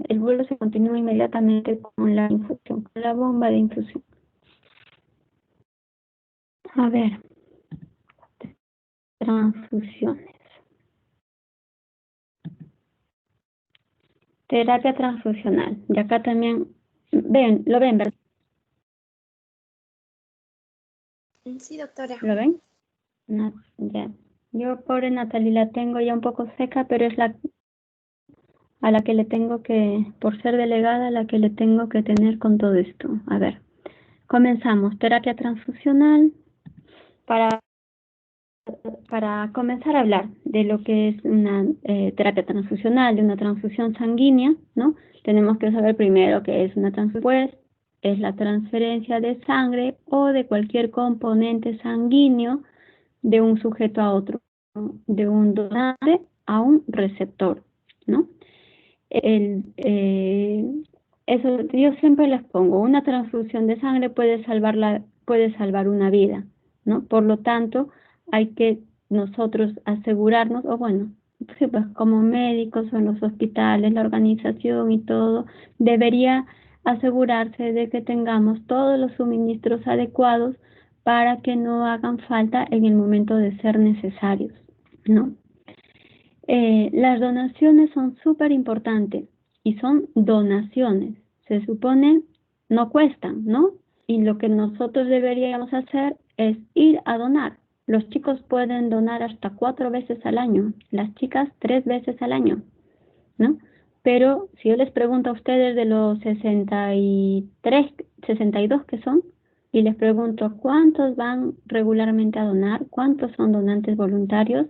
el vuelo se continúa inmediatamente con la infusión, con la bomba de infusión. A ver, transfusiones. Terapia transfusional. Y acá también, ¿lo ven, verdad? Sí, doctora. ¿Lo ven? No, ya. Yo, pobre Natalie, la tengo ya un poco seca, pero es a la que le tengo que, por ser delegada, a la que le tengo que tener con todo esto. A ver, comenzamos. Terapia transfusional. Para comenzar a hablar de lo que es una terapia transfusional, de una transfusión sanguínea, ¿no? Tenemos que saber primero qué es una transfusión, pues es la transferencia de sangre o de cualquier componente sanguíneo de un sujeto a otro, ¿no? De un donante a un receptor, ¿no? Eso yo siempre les pongo, una transfusión de sangre puede salvar una vida, ¿no? Por lo tanto, hay que nosotros asegurarnos, o bueno, sí, pues como médicos o en los hospitales, la organización y todo, debería asegurarse de que tengamos todos los suministros adecuados para que no hagan falta en el momento de ser necesarios, ¿no? Las donaciones son súper importantes y son donaciones. Se supone no cuestan, ¿no? Y lo que nosotros deberíamos hacer es ir a donar. Los chicos pueden donar hasta 4 veces al año, las chicas 3 veces al año, ¿no? Pero si yo les pregunto a ustedes de los 63, 62 que son, y les pregunto cuántos van regularmente a donar, cuántos son donantes voluntarios,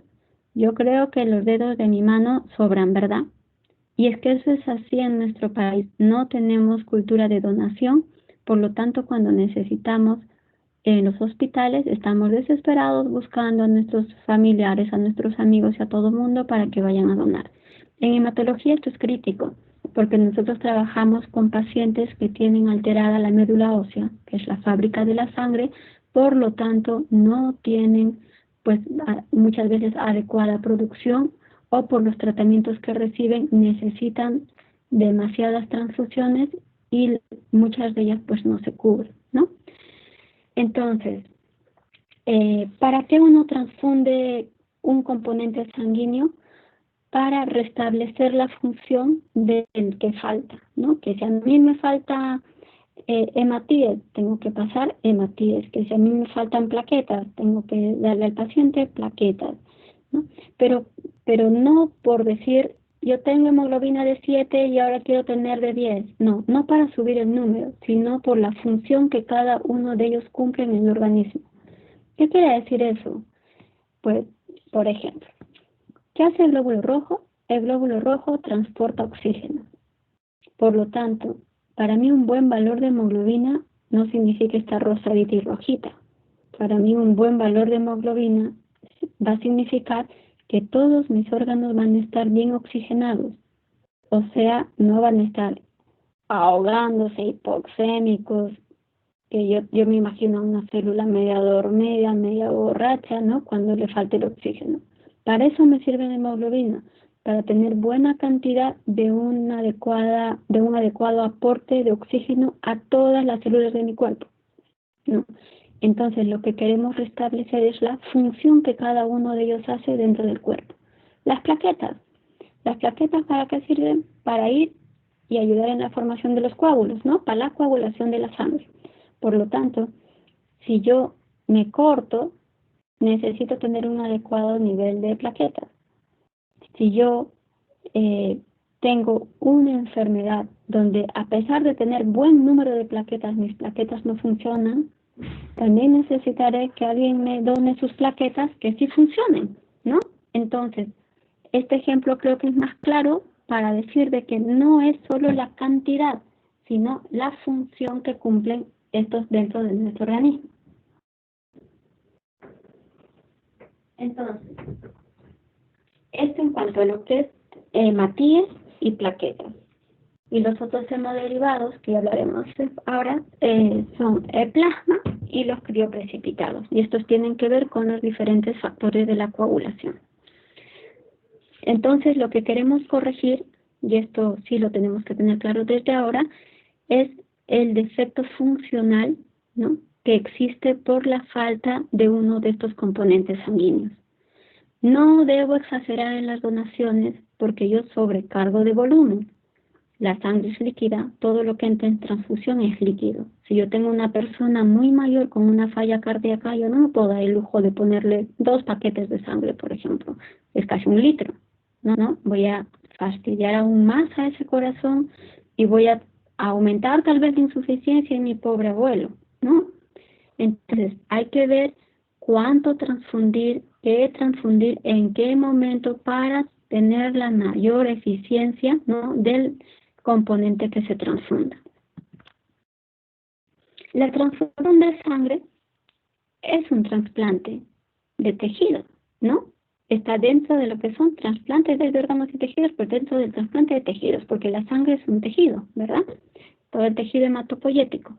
yo creo que los dedos de mi mano sobran, ¿verdad? Y es que eso es así en nuestro país. No tenemos cultura de donación, por lo tanto, cuando necesitamos en los hospitales, estamos desesperados buscando a nuestros familiares, a nuestros amigos y a todo el mundo para que vayan a donar. En hematología esto es crítico, porque nosotros trabajamos con pacientes que tienen alterada la médula ósea, que es la fábrica de la sangre, por lo tanto, no tienen pues muchas veces adecuada producción o por los tratamientos que reciben necesitan demasiadas transfusiones y muchas de ellas pues no se cubren, ¿no? Entonces, ¿para qué uno transfunde un componente sanguíneo? Para restablecer la función del que falta, ¿no? Que si a mí me falta hematíes, tengo que pasar hematíes, que si a mí me faltan plaquetas, tengo que darle al paciente plaquetas, ¿no? Pero no por decir, yo tengo hemoglobina de 7 y ahora quiero tener de 10, no para subir el número, sino por la función que cada uno de ellos cumple en el organismo. ¿Qué quiere decir eso? Pues, por ejemplo, ¿qué hace el glóbulo rojo? El glóbulo rojo transporta oxígeno. Por lo tanto, para mí un buen valor de hemoglobina no significa estar rosadita y rojita. Para mí un buen valor de hemoglobina va a significar que todos mis órganos van a estar bien oxigenados. O sea, no van a estar ahogándose, hipoxémicos, que yo me imagino una célula media dormida, media borracha, ¿no? Cuando le falte el oxígeno. Para eso me sirve la hemoglobina, para tener buena cantidad de un adecuado aporte de oxígeno a todas las células de mi cuerpo, ¿no? Entonces, lo que queremos restablecer es la función que cada uno de ellos hace dentro del cuerpo. Las plaquetas ¿para qué sirven? Para ir y ayudar en la formación de los coágulos, ¿no? Para la coagulación de la sangre. Por lo tanto, si yo me corto, necesito tener un adecuado nivel de plaquetas. Si yo tengo una enfermedad donde a pesar de tener buen número de plaquetas, mis plaquetas no funcionan, también necesitaré que alguien me done sus plaquetas que sí funcionen, ¿no? Entonces, este ejemplo creo que es más claro para decir de que no es solo la cantidad, sino la función que cumplen estos dentro de nuestro organismo. Entonces, esto en cuanto a lo que es hematíes y plaquetas. Y los otros hemoderivados que hablaremos ahora son el plasma y los crioprecipitados. Y estos tienen que ver con los diferentes factores de la coagulación. Entonces, lo que queremos corregir y esto sí lo tenemos que tener claro desde ahora, es el defecto funcional, ¿no?, que existe por la falta de uno de estos componentes sanguíneos. No debo exagerar en las donaciones porque yo sobrecargo de volumen. La sangre es líquida, todo lo que entra en transfusión es líquido. Si yo tengo una persona muy mayor con una falla cardíaca, yo no me puedo dar el lujo de ponerle 2 paquetes de sangre, por ejemplo. Es casi 1 litro. No, voy a fastidiar aún más a ese corazón y voy a aumentar tal vez la insuficiencia en mi pobre abuelo, ¿no? Entonces, hay que ver cuánto transfundir, qué transfundir, en qué momento para tener la mayor eficiencia, ¿no?, del componente que se transfunda. La transfusión de sangre es un trasplante de tejido, ¿no? Está dentro de lo que son trasplantes de órganos y tejidos, pero dentro del trasplante de tejidos, porque la sangre es un tejido, ¿verdad? Todo el tejido hematopoyético.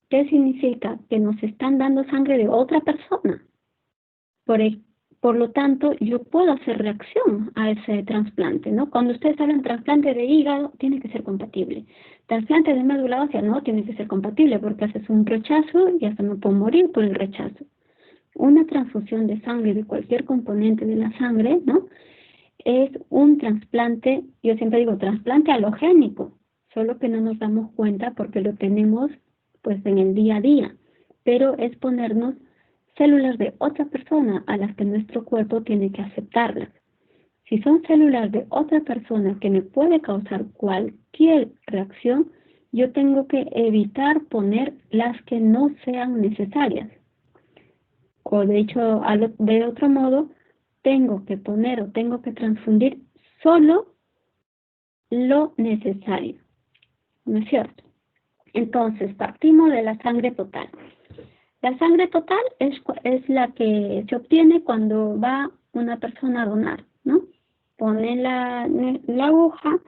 ¿Qué significa? Que nos están dando sangre de otra persona. Por lo tanto, yo puedo hacer reacción a ese trasplante, ¿no? Cuando ustedes hablan de trasplante de hígado, tiene que ser compatible. Trasplante de médula ósea no tiene que ser compatible porque haces un rechazo y hasta me puedo morir por el rechazo. Una transfusión de sangre de cualquier componente de la sangre, ¿no?, es un trasplante, yo siempre digo trasplante halogénico, solo que no nos damos cuenta porque lo tenemos pues en el día a día, pero es ponernos células de otra persona a las que nuestro cuerpo tiene que aceptarlas. Si son células de otra persona que me puede causar cualquier reacción, yo tengo que evitar poner las que no sean necesarias. O de hecho, de otro modo, tengo que poner o tengo que transfundir solo lo necesario, ¿no es cierto? Entonces, partimos de la sangre total. La sangre total es la que se obtiene cuando va una persona a donar, ¿no? Ponen la aguja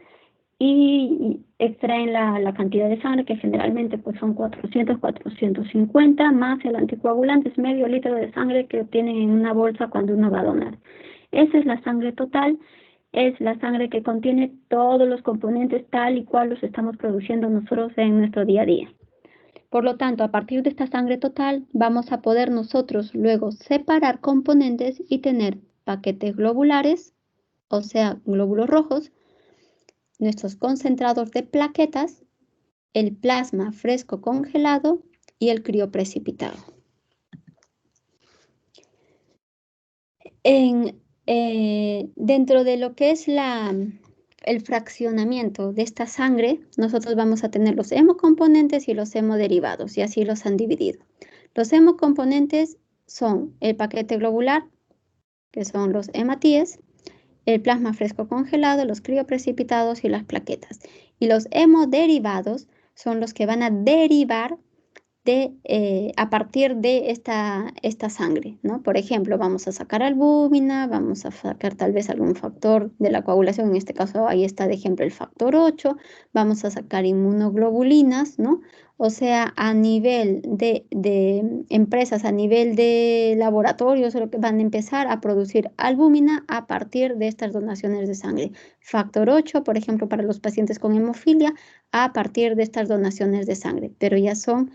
y extraen la cantidad de sangre, que generalmente pues son 400, 450, más el anticoagulante, es medio litro de sangre que obtienen en una bolsa cuando uno va a donar. Esa es la sangre total, es la sangre que contiene todos los componentes tal y cual los estamos produciendo nosotros en nuestro día a día. Por lo tanto, a partir de esta sangre total, vamos a poder nosotros luego separar componentes y tener paquetes globulares, o sea, glóbulos rojos, nuestros concentrados de plaquetas, el plasma fresco congelado y el crioprecipitado. Dentro de lo que es el fraccionamiento de esta sangre, nosotros vamos a tener los hemocomponentes y los hemoderivados, y así los han dividido. Los hemocomponentes son el paquete globular, que son los hematíes, el plasma fresco congelado, los crioprecipitados y las plaquetas. Y los hemoderivados son los que van a derivar a partir de esta sangre, ¿no? Por ejemplo, vamos a sacar albúmina, vamos a sacar tal vez algún factor de la coagulación, en este caso ahí está de ejemplo el factor 8, vamos a sacar inmunoglobulinas, ¿no? O sea, a nivel de empresas, a nivel de laboratorios, lo que van a empezar a producir albúmina a partir de estas donaciones de sangre. Factor 8, por ejemplo, para los pacientes con hemofilia, a partir de estas donaciones de sangre, pero ya son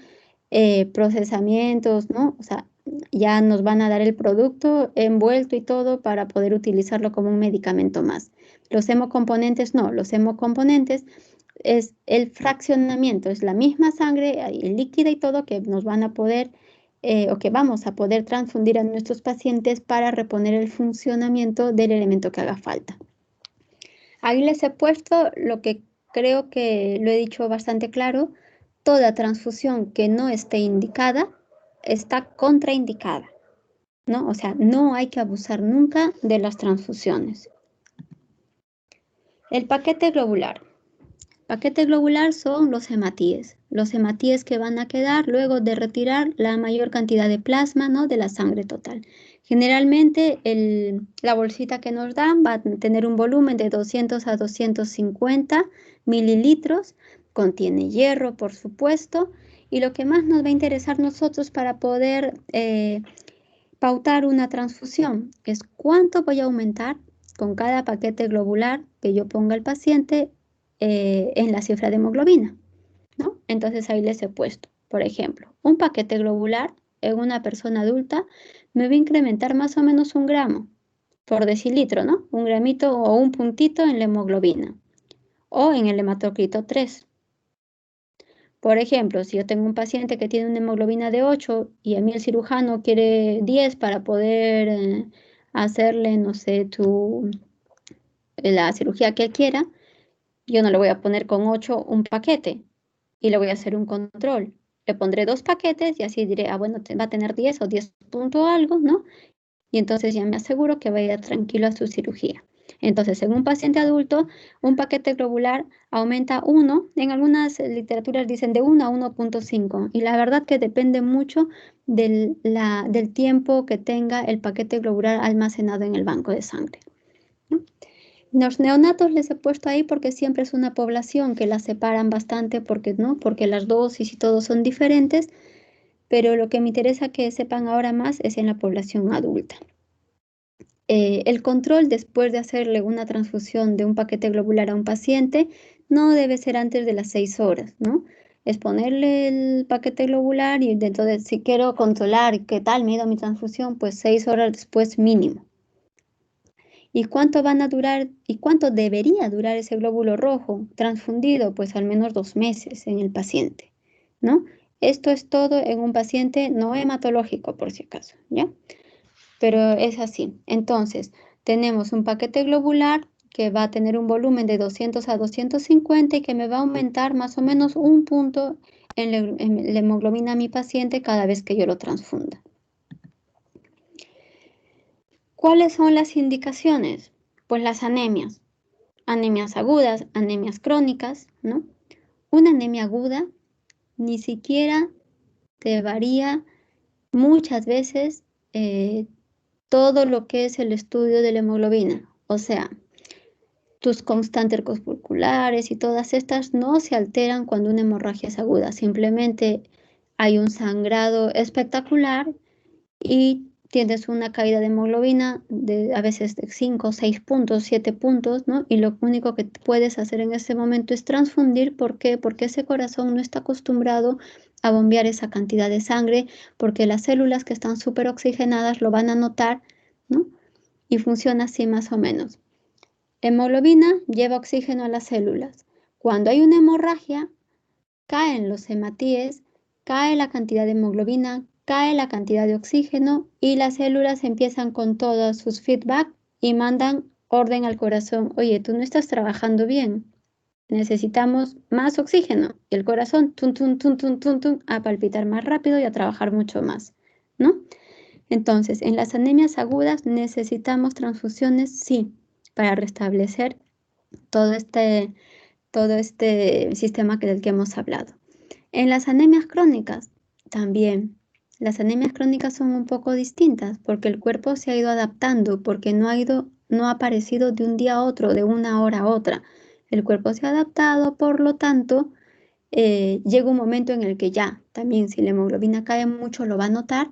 procesamientos, ¿no? O sea, ya nos van a dar el producto envuelto y todo para poder utilizarlo como un medicamento más. Los hemocomponentes no, los hemocomponentes es el fraccionamiento, es la misma sangre líquida y todo que nos van a poder o que vamos a poder transfundir a nuestros pacientes para reponer el funcionamiento del elemento que haga falta. Ahí les he puesto lo que creo que lo he dicho bastante claro. Toda transfusión que no esté indicada está contraindicada, ¿no? O sea, no hay que abusar nunca de las transfusiones. El paquete globular. Paquete globular son los hematíes que van a quedar luego de retirar la mayor cantidad de plasma, ¿no?, de la sangre total. Generalmente la bolsita que nos dan va a tener un volumen de 200 a 250 mililitros, contiene hierro, por supuesto, y lo que más nos va a interesar nosotros para poder pautar una transfusión es cuánto voy a aumentar con cada paquete globular que yo ponga al paciente en la cifra de hemoglobina, ¿no? Entonces ahí les he puesto, por ejemplo, un paquete globular en una persona adulta me va a incrementar más o menos 1 gramo por decilitro, ¿no? 1 gramito o un puntito en la hemoglobina o en el hematocrito 3. Por ejemplo, si yo tengo un paciente que tiene una hemoglobina de 8 y a mí el cirujano quiere 10 para poder hacerle, no sé, la cirugía que él quiera, yo no le voy a poner con 8 un paquete y le voy a hacer un control. Le pondré 2 paquetes y así diré, bueno, va a tener 10 o 10 punto algo, ¿no? Y entonces ya me aseguro que vaya tranquilo a su cirugía. Entonces, en un paciente adulto, un paquete globular aumenta 1, en algunas literaturas dicen de 1 a 1.5, y la verdad que depende mucho del tiempo que tenga el paquete globular almacenado en el banco de sangre, ¿no? Los neonatos les he puesto ahí porque siempre es una población que las separan bastante, porque las dosis y todo son diferentes, pero lo que me interesa que sepan ahora más es en la población adulta. El control después de hacerle una transfusión de un paquete globular a un paciente no debe ser antes de las 6 horas, ¿no? Es ponerle el paquete globular y entonces si quiero controlar qué tal me ha ido mi transfusión, pues 6 horas después mínimo. ¿Y cuánto van a durar y cuánto debería durar ese glóbulo rojo transfundido? Pues al menos 2 meses en el paciente, ¿no? Esto es todo en un paciente no hematológico, por si acaso, ¿ya? Pero es así. Entonces, tenemos un paquete globular que va a tener un volumen de 200 a 250 y que me va a aumentar más o menos 1 punto en la hemoglobina a mi paciente cada vez que yo lo transfunda. ¿Cuáles son las indicaciones? Pues las anemias. Anemias agudas, anemias crónicas, ¿no? Una anemia aguda ni siquiera te varía muchas veces todo lo que es el estudio de la hemoglobina. O sea, tus constantes corpusculares y todas estas no se alteran cuando una hemorragia es aguda. Simplemente hay un sangrado espectacular y tienes una caída de hemoglobina a veces de 5, 6 puntos, 7 puntos, ¿no? Y lo único que puedes hacer en ese momento es transfundir. ¿Por qué? Porque ese corazón no está acostumbrado a bombear esa cantidad de sangre, porque las células que están súper oxigenadas lo van a notar, ¿no? Y funciona así más o menos. Hemoglobina lleva oxígeno a las células. Cuando hay una hemorragia, caen los hematíes, cae la cantidad de hemoglobina, cae la cantidad de oxígeno y las células empiezan con todos sus feedback y mandan orden al corazón. Oye, tú no estás trabajando bien. Necesitamos más oxígeno. Y el corazón, tum, tum, tum, tum, tum, tum, a palpitar más rápido y a trabajar mucho más, ¿no? Entonces, en las anemias agudas necesitamos transfusiones, sí, para restablecer todo este sistema del que hemos hablado. En las anemias crónicas, también. Las anemias crónicas son un poco distintas porque el cuerpo se ha ido adaptando, porque no ha aparecido de un día a otro, de una hora a otra. El cuerpo se ha adaptado, por lo tanto, llega un momento en el que ya, también si la hemoglobina cae mucho lo va a notar,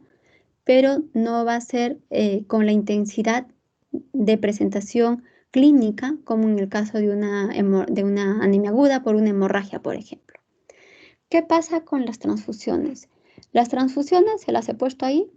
pero no va a ser con la intensidad de presentación clínica como en el caso de una anemia aguda por una hemorragia, por ejemplo. ¿Qué pasa con las transfusiones? Las transfusiones, se las he puesto ahí,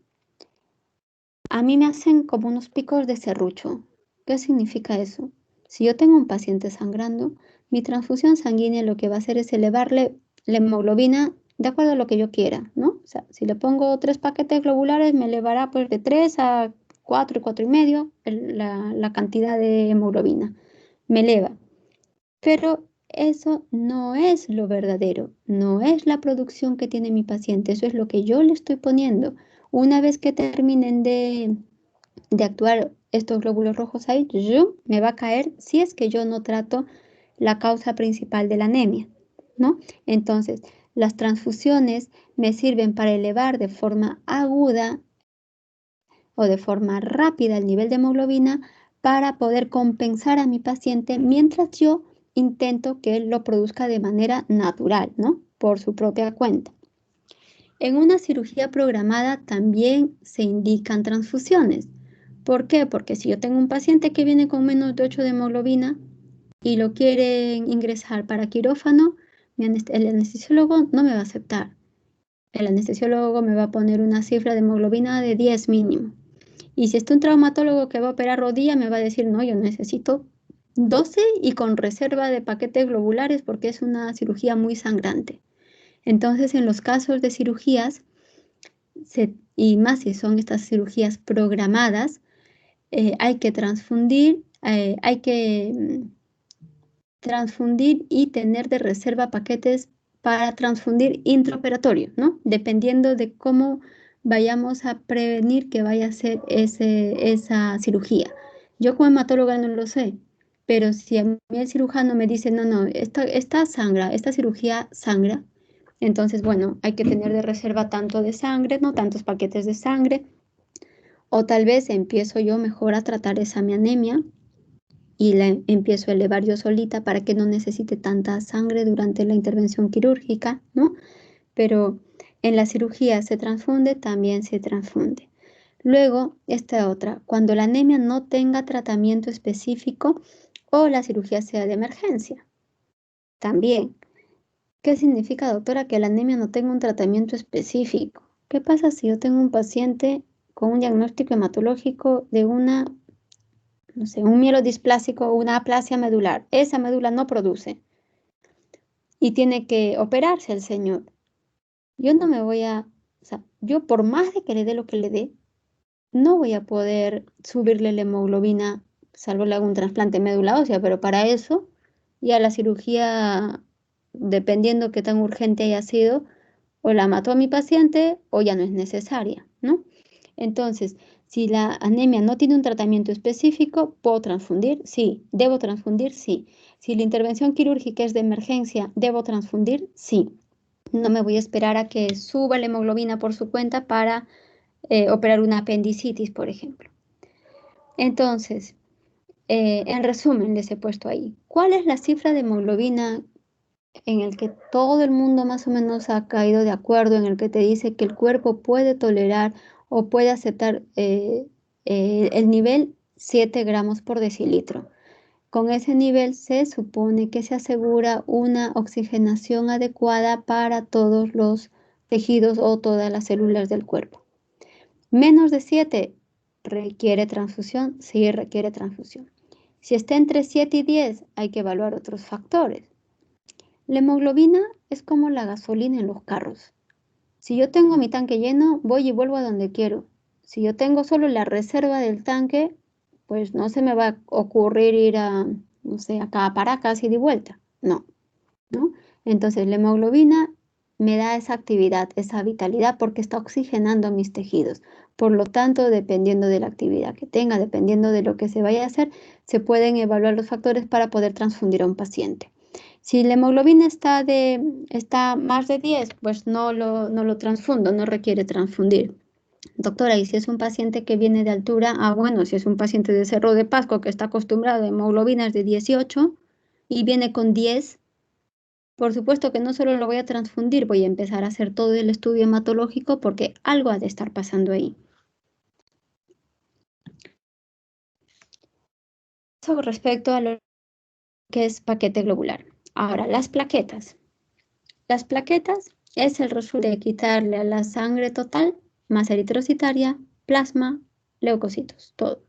a mí me hacen como unos picos de serrucho. ¿Qué significa eso? Si yo tengo un paciente sangrando, mi transfusión sanguínea lo que va a hacer es elevarle la hemoglobina de acuerdo a lo que yo quiera, ¿no? O sea, si le pongo 3 paquetes globulares, me elevará pues de 3 a 4 y 4,5 la cantidad de hemoglobina. Me eleva. Pero eso no es lo verdadero, no es la producción que tiene mi paciente, eso es lo que yo le estoy poniendo. Una vez que terminen de actuar estos glóbulos rojos ahí, me va a caer si es que yo no trato la causa principal de la anemia, ¿no? Entonces, las transfusiones me sirven para elevar de forma aguda o de forma rápida el nivel de hemoglobina para poder compensar a mi paciente mientras yo intento que él lo produzca de manera natural, ¿no? Por su propia cuenta. En una cirugía programada también se indican transfusiones. ¿Por qué? Porque si yo tengo un paciente que viene con menos de 8 de hemoglobina y lo quieren ingresar para quirófano, el anestesiólogo no me va a aceptar. El anestesiólogo me va a poner una cifra de hemoglobina de 10 mínimo. Y si está un traumatólogo que va a operar rodilla, me va a decir, no, yo necesito 12 y con reserva de paquetes globulares porque es una cirugía muy sangrante. Entonces, en los casos de cirugías, y más si son estas cirugías programadas, hay que transfundir, transfundir y tener de reserva paquetes para transfundir intraoperatorio, ¿no? Dependiendo de cómo vayamos a prevenir que vaya a ser esa cirugía. Yo como hematóloga no lo sé, pero si a mí el cirujano me dice, no, esta cirugía sangra, entonces, bueno, hay que tener de reserva tanto de sangre, no tantos paquetes de sangre, o tal vez empiezo yo mejor a tratar esa mi anemia y la empiezo a elevar yo solita para que no necesite tanta sangre durante la intervención quirúrgica, ¿no? Pero en la cirugía se transfunde, también se transfunde. Luego, esta otra, cuando la anemia no tenga tratamiento específico o la cirugía sea de emergencia. También, ¿qué significa, doctora, que la anemia no tenga un tratamiento específico? ¿Qué pasa si yo tengo un paciente con un diagnóstico hematológico de no sé, un mielodisplásico o una aplasia medular? Esa médula no produce y tiene que operarse el señor. Yo no me voy a, o sea, yo por más de que le dé lo que le dé, no voy a poder subirle la hemoglobina, salvo le hago un trasplante de médula ósea, pero para eso ya la cirugía, dependiendo qué tan urgente haya sido, o la mató a mi paciente o ya no es necesaria, ¿no? Entonces, si la anemia no tiene un tratamiento específico, ¿puedo transfundir? Sí. ¿Debo transfundir? Sí. Si la intervención quirúrgica es de emergencia, ¿debo transfundir? Sí. No me voy a esperar a que suba la hemoglobina por su cuenta para operar una apendicitis, por ejemplo. Entonces, en resumen, les he puesto ahí, ¿cuál es la cifra de hemoglobina en el que todo el mundo más o menos ha caído de acuerdo, en el que te dice que el cuerpo puede tolerar o puede aceptar el nivel 7 gramos por decilitro? Con ese nivel se supone que se asegura una oxigenación adecuada para todos los tejidos o todas las células del cuerpo. Menos de 7 requiere transfusión, sí requiere transfusión. Si está entre 7 y 10 hay que evaluar otros factores. La hemoglobina es como la gasolina en los carros. Si yo tengo mi tanque lleno, voy y vuelvo a donde quiero. Si yo tengo solo la reserva del tanque, pues no se me va a ocurrir ir a, no sé, acá a Paracas y de vuelta. No, ¿no? Entonces la hemoglobina me da esa actividad, esa vitalidad, porque está oxigenando mis tejidos. Por lo tanto, dependiendo de la actividad que tenga, dependiendo de lo que se vaya a hacer, se pueden evaluar los factores para poder transfundir a un paciente. Si la hemoglobina está más de 10, pues no lo transfundo, no requiere transfundir. Doctora, ¿y si es un paciente que viene de altura? Bueno, si es un paciente de Cerro de Pasco que está acostumbrado a hemoglobinas de 18 y viene con 10, por supuesto que no solo lo voy a transfundir, voy a empezar a hacer todo el estudio hematológico porque algo ha de estar pasando ahí. Eso respecto a lo que es paquete globular. Ahora, las plaquetas. Las plaquetas es el resultado de quitarle a la sangre total masa eritrocitaria, plasma, leucocitos, todo.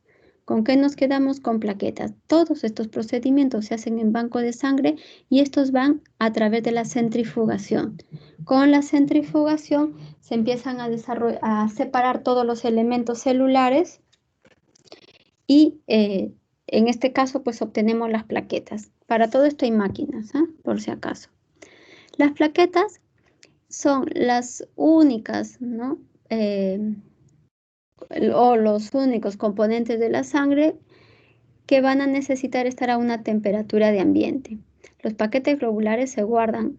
¿Con qué nos quedamos? Con plaquetas. Todos estos procedimientos se hacen en banco de sangre y estos van a través de la centrifugación. Con la centrifugación se empiezan a separar todos los elementos celulares y en este caso pues obtenemos las plaquetas. Para todo esto hay máquinas, por si acaso. Las plaquetas son las únicas, ¿no? O los únicos componentes de la sangre que van a necesitar estar a una temperatura de ambiente. Los paquetes globulares se guardan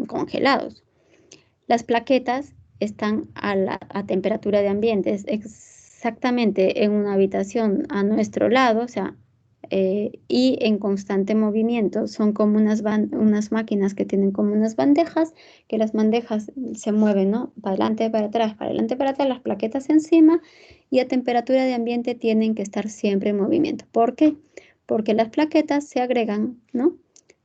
congelados. Las plaquetas están a temperatura de ambiente, exactamente en una habitación a nuestro lado, o sea, y en constante movimiento. Son como unas máquinas que tienen como unas bandejas, que las bandejas se mueven, ¿no? Para adelante, para atrás, las plaquetas encima, y a temperatura de ambiente tienen que estar siempre en movimiento. ¿Por qué? Porque las plaquetas se agregan, ¿no?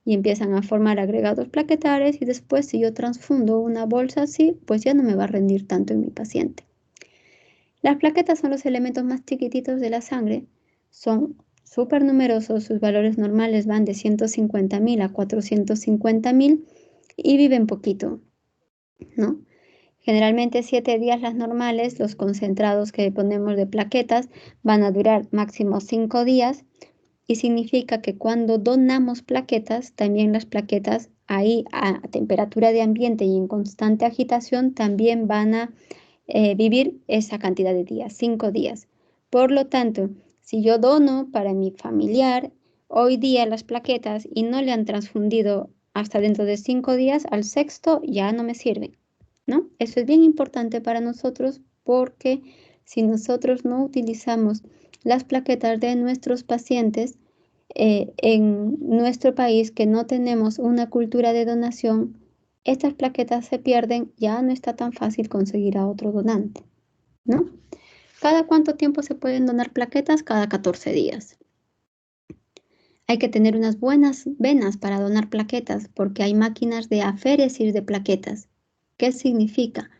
Y empiezan a formar agregados plaquetales, y después si yo transfundo una bolsa así, pues ya no me va a rendir tanto en mi paciente. Las plaquetas son los elementos más chiquititos de la sangre, son súper numerosos, sus valores normales van de 150.000 a 450.000 y viven poquito, ¿no? Generalmente 7 días las normales, los concentrados que ponemos de plaquetas van a durar máximo 5 días, y significa que cuando donamos plaquetas, también las plaquetas ahí a temperatura de ambiente y en constante agitación también van a vivir esa cantidad de días, 5 días. Por lo tanto, si yo dono para mi familiar hoy día las plaquetas y no le han transfundido hasta dentro de 5 días, al sexto ya no me sirven, ¿no? Eso es bien importante para nosotros, porque si nosotros no utilizamos las plaquetas de nuestros pacientes, en nuestro país que no tenemos una cultura de donación, estas plaquetas se pierden, ya no está tan fácil conseguir a otro donante, ¿no? ¿Cada cuánto tiempo se pueden donar plaquetas? Cada 14 días. Hay que tener unas buenas venas para donar plaquetas, porque hay máquinas de aféresis de plaquetas. ¿Qué significa?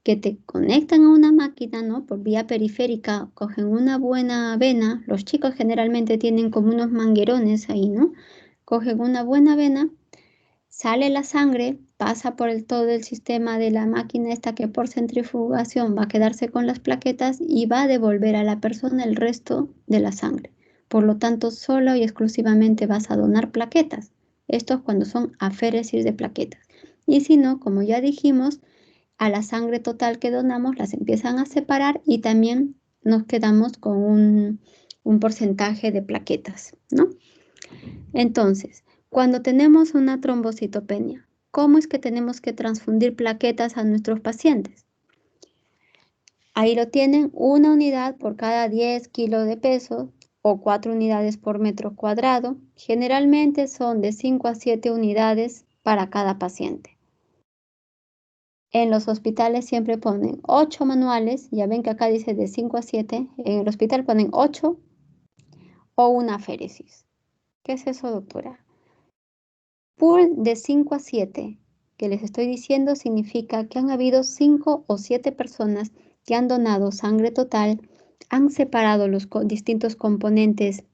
Que te conectan a una máquina, ¿no? Por vía periférica, cogen una buena vena. Los chicos generalmente tienen como unos manguerones ahí, ¿no? Cogen una buena vena, sale la sangre, pasa por todo el sistema de la máquina esta, que por centrifugación va a quedarse con las plaquetas y va a devolver a la persona el resto de la sangre. Por lo tanto, solo y exclusivamente vas a donar plaquetas. Esto es cuando son aféresis de plaquetas. Y si no, como ya dijimos, a la sangre total que donamos las empiezan a separar y también nos quedamos con un porcentaje de plaquetas, ¿no? Entonces, cuando tenemos una trombocitopenia, ¿cómo es que tenemos que transfundir plaquetas a nuestros pacientes? Ahí lo tienen, una unidad por cada 10 kilos de peso o 4 unidades por metro cuadrado. Generalmente son de 5 a 7 unidades para cada paciente. En los hospitales siempre ponen 8 manuales, ya ven que acá dice de 5 a 7, en el hospital ponen 8 o una aféresis. ¿Qué es eso, doctora? Pool de 5 a 7, que les estoy diciendo, significa que han habido 5 o 7 personas que han donado sangre total, han separado los distintos componentes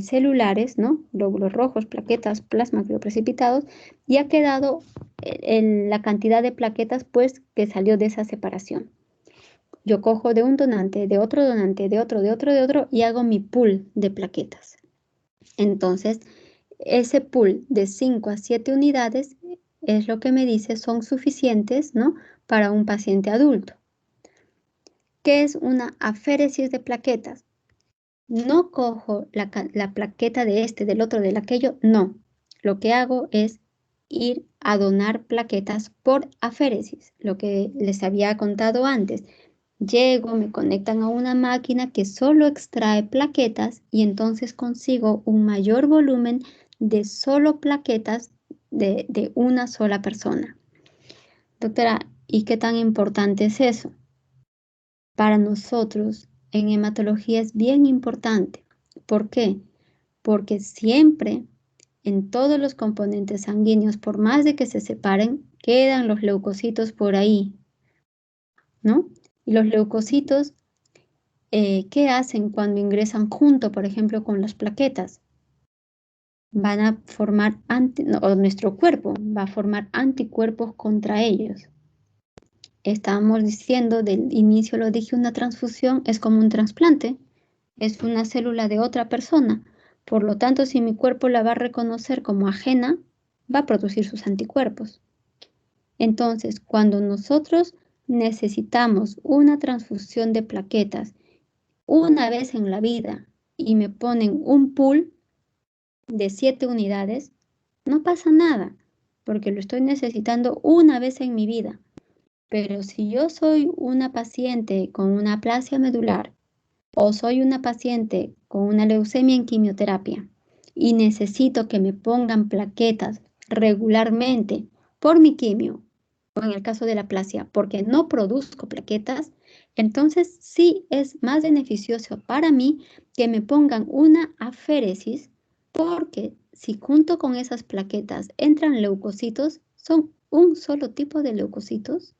celulares, ¿no? Glóbulos rojos, plaquetas, plasma crioprecipitados, y ha quedado la cantidad de plaquetas pues que salió de esa separación. Yo cojo de un donante, de otro donante, de otro, y hago mi pool de plaquetas. Entonces, ese pool de 5 a 7 unidades es lo que me dice son suficientes, ¿no? Para un paciente adulto. ¿Qué es una aféresis de plaquetas? No cojo la plaqueta de este, del otro, del aquello, no. Lo que hago es ir a donar plaquetas por aféresis, lo que les había contado antes. Llego, me conectan a una máquina que solo extrae plaquetas y entonces consigo un mayor volumen de solo plaquetas de una sola persona. Doctora, ¿y qué tan importante es eso? Para nosotros en hematología es bien importante. ¿Por qué? Porque siempre en todos los componentes sanguíneos, por más de que se separen, quedan los leucocitos por ahí, ¿no? Y los leucocitos, ¿qué hacen cuando ingresan junto, por ejemplo, con las plaquetas? Van a formar, o nuestro cuerpo va a formar anticuerpos contra ellos. Estábamos diciendo del inicio, lo dije, una transfusión es como un trasplante, es una célula de otra persona. Por lo tanto, si mi cuerpo la va a reconocer como ajena, va a producir sus anticuerpos. Entonces, cuando nosotros necesitamos una transfusión de plaquetas una vez en la vida y me ponen un pool de 7 unidades, no pasa nada, porque lo estoy necesitando una vez en mi vida. Pero si yo soy una paciente con una aplasia medular o soy una paciente con una leucemia en quimioterapia y necesito que me pongan plaquetas regularmente por mi quimio, o en el caso de la aplasia, porque no produzco plaquetas, entonces sí es más beneficioso para mí que me pongan una aféresis, porque si junto con esas plaquetas entran leucocitos, son un solo tipo de leucocitos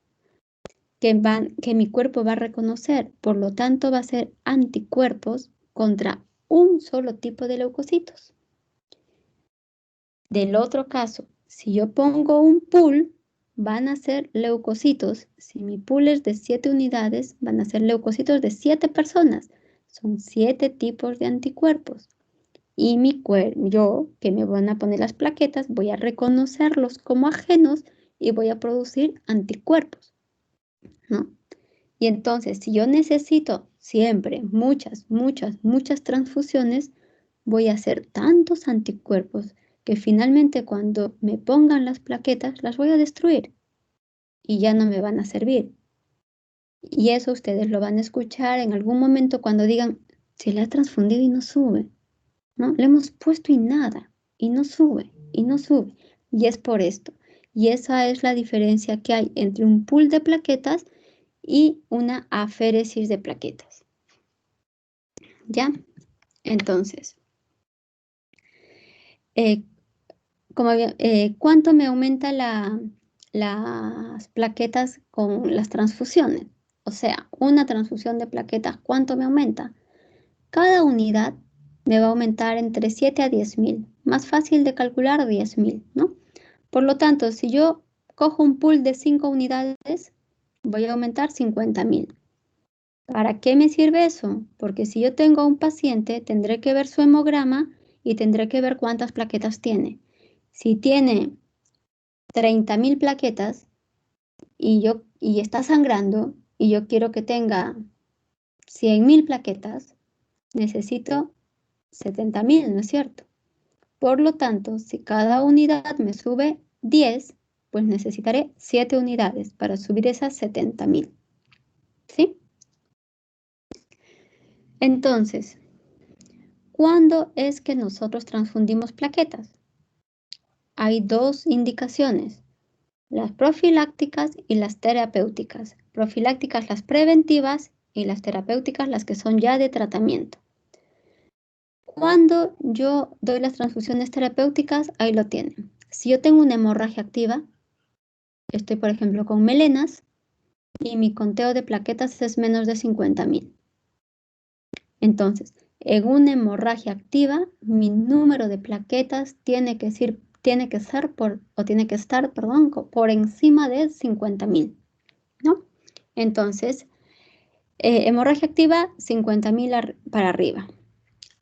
que mi cuerpo va a reconocer, por lo tanto va a ser anticuerpos contra un solo tipo de leucocitos. Del otro caso, si yo pongo un pool, van a ser leucocitos. Si mi pool es de 7 unidades, van a ser leucocitos de 7 personas. Son 7 tipos de anticuerpos. Y yo, que me van a poner las plaquetas, voy a reconocerlos como ajenos y voy a producir anticuerpos, ¿no? Y entonces, si yo necesito siempre muchas transfusiones, voy a hacer tantos anticuerpos que finalmente cuando me pongan las plaquetas, las voy a destruir y ya no me van a servir. Y eso ustedes lo van a escuchar en algún momento cuando digan, se le ha transfundido y no sube, ¿no? Le hemos puesto y nada, y no sube, y no sube. Y es por esto. Y esa es la diferencia que hay entre un pool de plaquetas y una aféresis de plaquetas. ¿Ya? Entonces, ¿cuánto me aumenta las plaquetas con las transfusiones? O sea, una transfusión de plaquetas, ¿cuánto me aumenta? Cada unidad me va a aumentar entre 7 a 10.000. Más fácil de calcular, 10.000, ¿no? Por lo tanto, si yo cojo un pool de 5 unidades, voy a aumentar 50.000. ¿Para qué me sirve eso? Porque si yo tengo a un paciente, tendré que ver su hemograma y tendré que ver cuántas plaquetas tiene. Si tiene 30.000 plaquetas y está sangrando y yo quiero que tenga 100.000 plaquetas, necesito 70.000, ¿no es cierto? Por lo tanto, si cada unidad me sube 10, pues necesitaré 7 unidades para subir esas 70.000. ¿Sí? Entonces, ¿cuándo es que nosotros transfundimos plaquetas? Hay dos indicaciones, las profilácticas y las terapéuticas. Profilácticas las preventivas y las terapéuticas las que son ya de tratamiento. Cuando yo doy las transfusiones terapéuticas, ahí lo tienen. Si yo tengo una hemorragia activa, estoy por ejemplo con melenas y mi conteo de plaquetas es menos de 50.000. Entonces, en una hemorragia activa, mi número de plaquetas tiene que estar por encima de 50.000, ¿no? Entonces, hemorragia activa, 50.000 para arriba.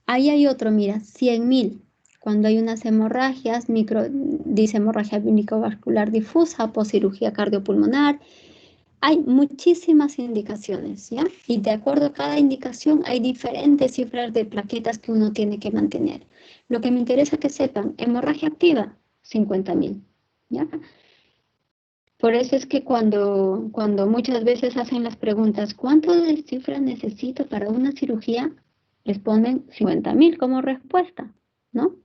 Ahí hay otro, mira, 100.000. Cuando hay unas hemorragias, dice hemorragia microvascular difusa, poscirugía cardiopulmonar, hay muchísimas indicaciones, ¿ya? Y de acuerdo a cada indicación hay diferentes cifras de plaquetas que uno tiene que mantener. Lo que me interesa que sepan, hemorragia activa, 50.000, ¿ya? Por eso es que cuando muchas veces hacen las preguntas, ¿cuánto de cifras necesito para una cirugía? Les ponen 50.000 como respuesta, ¿no?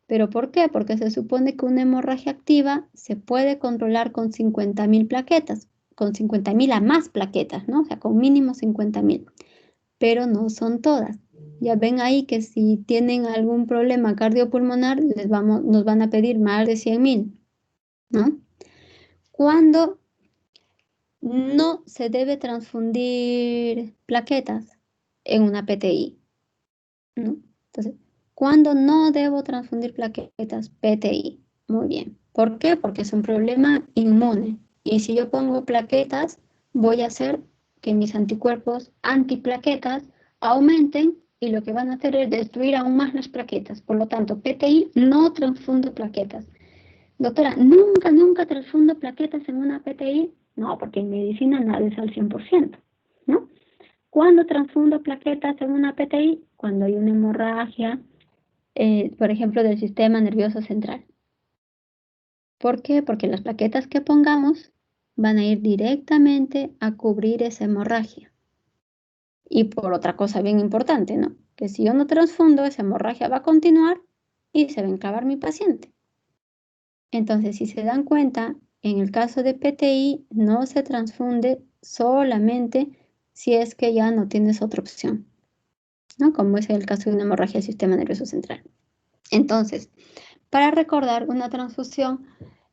¿Pero por qué? Porque se supone que una hemorragia activa se puede controlar con 50.000 plaquetas, con 50.000 a más plaquetas, ¿no? O sea, con mínimo 50.000. Pero no son todas. Ya ven ahí que si tienen algún problema cardiopulmonar, nos van a pedir más de 100.000, ¿no? ¿Cuándo no se debe transfundir plaquetas? En una PTI, ¿no? Entonces, ¿cuándo no debo transfundir plaquetas? PTI. Muy bien. ¿Por qué? Porque es un problema inmune. Y si yo pongo plaquetas, voy a hacer que mis anticuerpos antiplaquetas aumenten y lo que van a hacer es destruir aún más las plaquetas. Por lo tanto, PTI no transfundo plaquetas. Doctora, nunca transfundo plaquetas en una PTI. No, porque en medicina nada es al 100%, ¿no? ¿Cuándo transfundo plaquetas en una PTI? Cuando hay una hemorragia, por ejemplo, del sistema nervioso central. ¿Por qué? Porque las plaquetas que pongamos van a ir directamente a cubrir esa hemorragia. Y por otra cosa bien importante, ¿no? Que si yo no transfundo, esa hemorragia va a continuar y se va a enclavar mi paciente. Entonces, si se dan cuenta, en el caso de PTI no se transfunde solamente si es que ya no tienes otra opción, ¿no? Como es el caso de una hemorragia del sistema nervioso central. Entonces, para recordar, una transfusión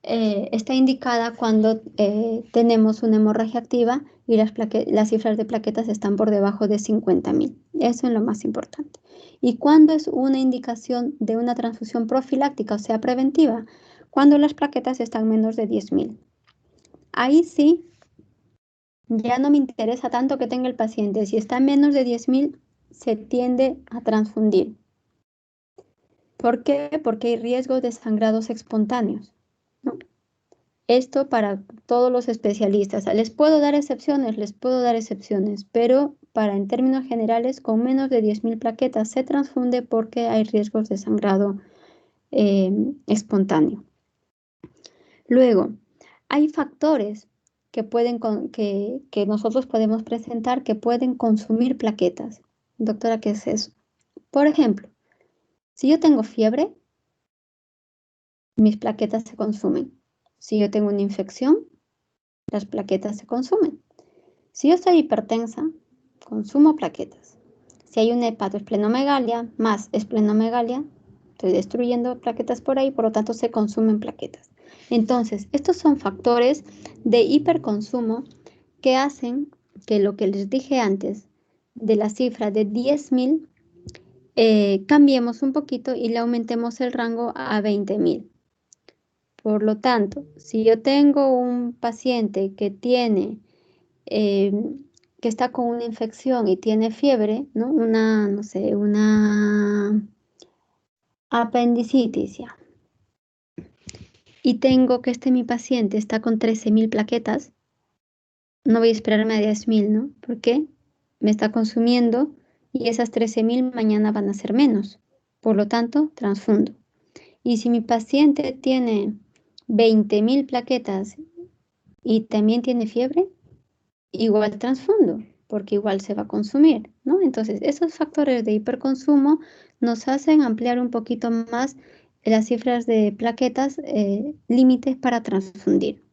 está indicada cuando tenemos una hemorragia activa y las cifras de plaquetas están por debajo de 50.000. Eso es lo más importante. ¿Y cuándo es una indicación de una transfusión profiláctica, o sea, preventiva? Cuando las plaquetas están menos de 10.000. Ahí sí, ya no me interesa tanto que tenga el paciente. Si está menos de 10.000, se tiende a transfundir. ¿Por qué? Porque hay riesgo de sangrados espontáneos, ¿no? Esto para todos los especialistas. Les puedo dar excepciones, pero en términos generales, con menos de 10.000 plaquetas se transfunde porque hay riesgos de sangrado espontáneo. Luego, hay factores que nosotros podemos presentar que pueden consumir plaquetas. Doctora, ¿qué es eso? Por ejemplo, si yo tengo fiebre, mis plaquetas se consumen. Si yo tengo una infección, las plaquetas se consumen. Si yo estoy hipertensa, consumo plaquetas. Si hay una hepatoesplenomegalia más esplenomegalia, estoy destruyendo plaquetas por ahí, por lo tanto se consumen plaquetas. Entonces, estos son factores de hiperconsumo que hacen que lo que les dije antes, de la cifra de 10.000, cambiemos un poquito y le aumentemos el rango a 20.000. Por lo tanto, si yo tengo un paciente que tiene, que está con una infección y tiene fiebre, ¿no? Una apendicitis ya. Y tengo que mi paciente está con 13.000 plaquetas, no voy a esperarme a 10.000, ¿no? ¿Por qué? Me está consumiendo y esas 13.000 mañana van a ser menos. Por lo tanto, transfundo. Y si mi paciente tiene 20.000 plaquetas y también tiene fiebre, igual transfundo, porque igual se va a consumir, ¿no? Entonces, esos factores de hiperconsumo nos hacen ampliar un poquito más las cifras de plaquetas, límites para transfundir.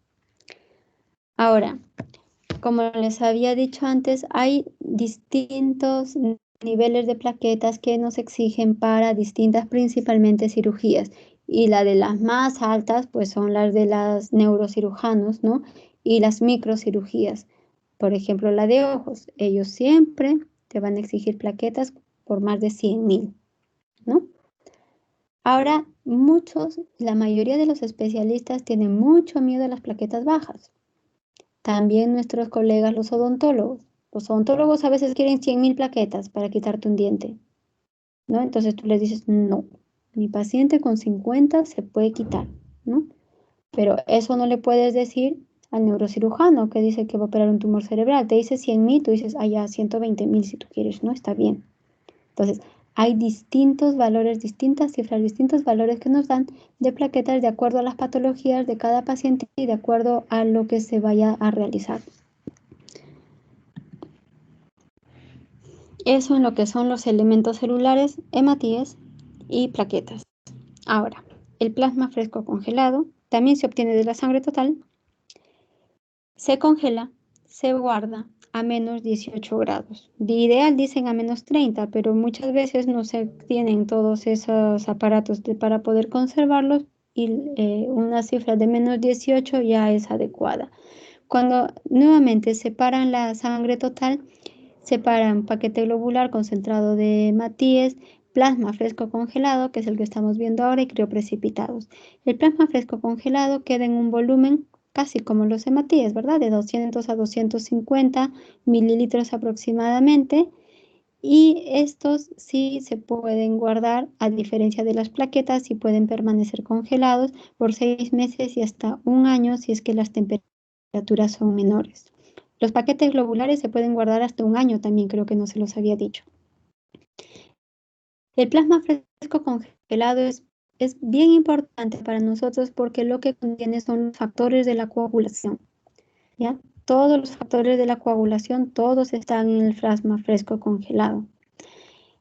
Ahora, como les había dicho antes, hay distintos niveles de plaquetas que nos exigen para distintas, principalmente cirugías. Y la de las más altas, pues son las de los neurocirujanos, ¿no? Y las microcirugías. Por ejemplo, la de ojos. Ellos siempre te van a exigir plaquetas por más de 100.000, ¿no? Ahora, la mayoría de los especialistas tienen mucho miedo a las plaquetas bajas. También nuestros colegas, los odontólogos. Los odontólogos a veces quieren 100.000 plaquetas para quitarte un diente, ¿no? Entonces tú les dices, no, mi paciente con 50 se puede quitar, ¿no? Pero eso no le puedes decir al neurocirujano que dice que va a operar un tumor cerebral. Te dice 100.000, tú dices, ya, 120.000 si tú quieres, ¿no? Está bien. Entonces, hay distintos valores, distintas cifras, distintos valores que nos dan de plaquetas de acuerdo a las patologías de cada paciente y de acuerdo a lo que se vaya a realizar. Eso en lo que son los elementos celulares, hematíes y plaquetas. Ahora, el plasma fresco congelado también se obtiene de la sangre total. Se congela, se guarda a menos 18 grados. De ideal dicen a menos 30, pero muchas veces no se tienen todos esos aparatos para poder conservarlos y una cifra de menos 18 ya es adecuada. Cuando nuevamente separan la sangre total, separan paquete globular concentrado de hematíes, plasma fresco congelado, que es el que estamos viendo ahora, y crioprecipitados. El plasma fresco congelado queda en un volumen casi como los hematíes, ¿verdad? De 200 a 250 mililitros aproximadamente. Y estos sí se pueden guardar, a diferencia de las plaquetas, y pueden permanecer congelados por 6 meses y hasta un año si es que las temperaturas son menores. Los paquetes globulares se pueden guardar hasta un año también, creo que no se los había dicho. El plasma fresco congelado es bien importante para nosotros porque lo que contiene son los factores de la coagulación, ¿ya? todos los factores de la coagulación, todos están en el plasma fresco congelado.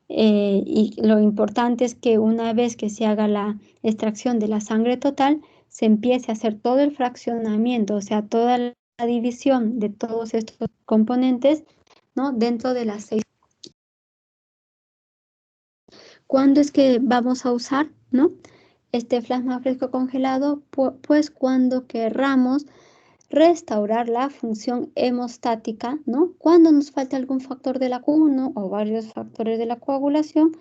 Y lo importante es que una vez que se haga la extracción de la sangre total, se empiece a hacer todo el fraccionamiento, o sea, toda la división de todos estos componentes, ¿no? Dentro de las 6. ¿Cuándo es que vamos a usar, ¿no? Este plasma fresco congelado? Pues cuando querramos restaurar la función hemostática, ¿no? Cuando nos falte algún factor de la Q1 o varios factores de la coagulación,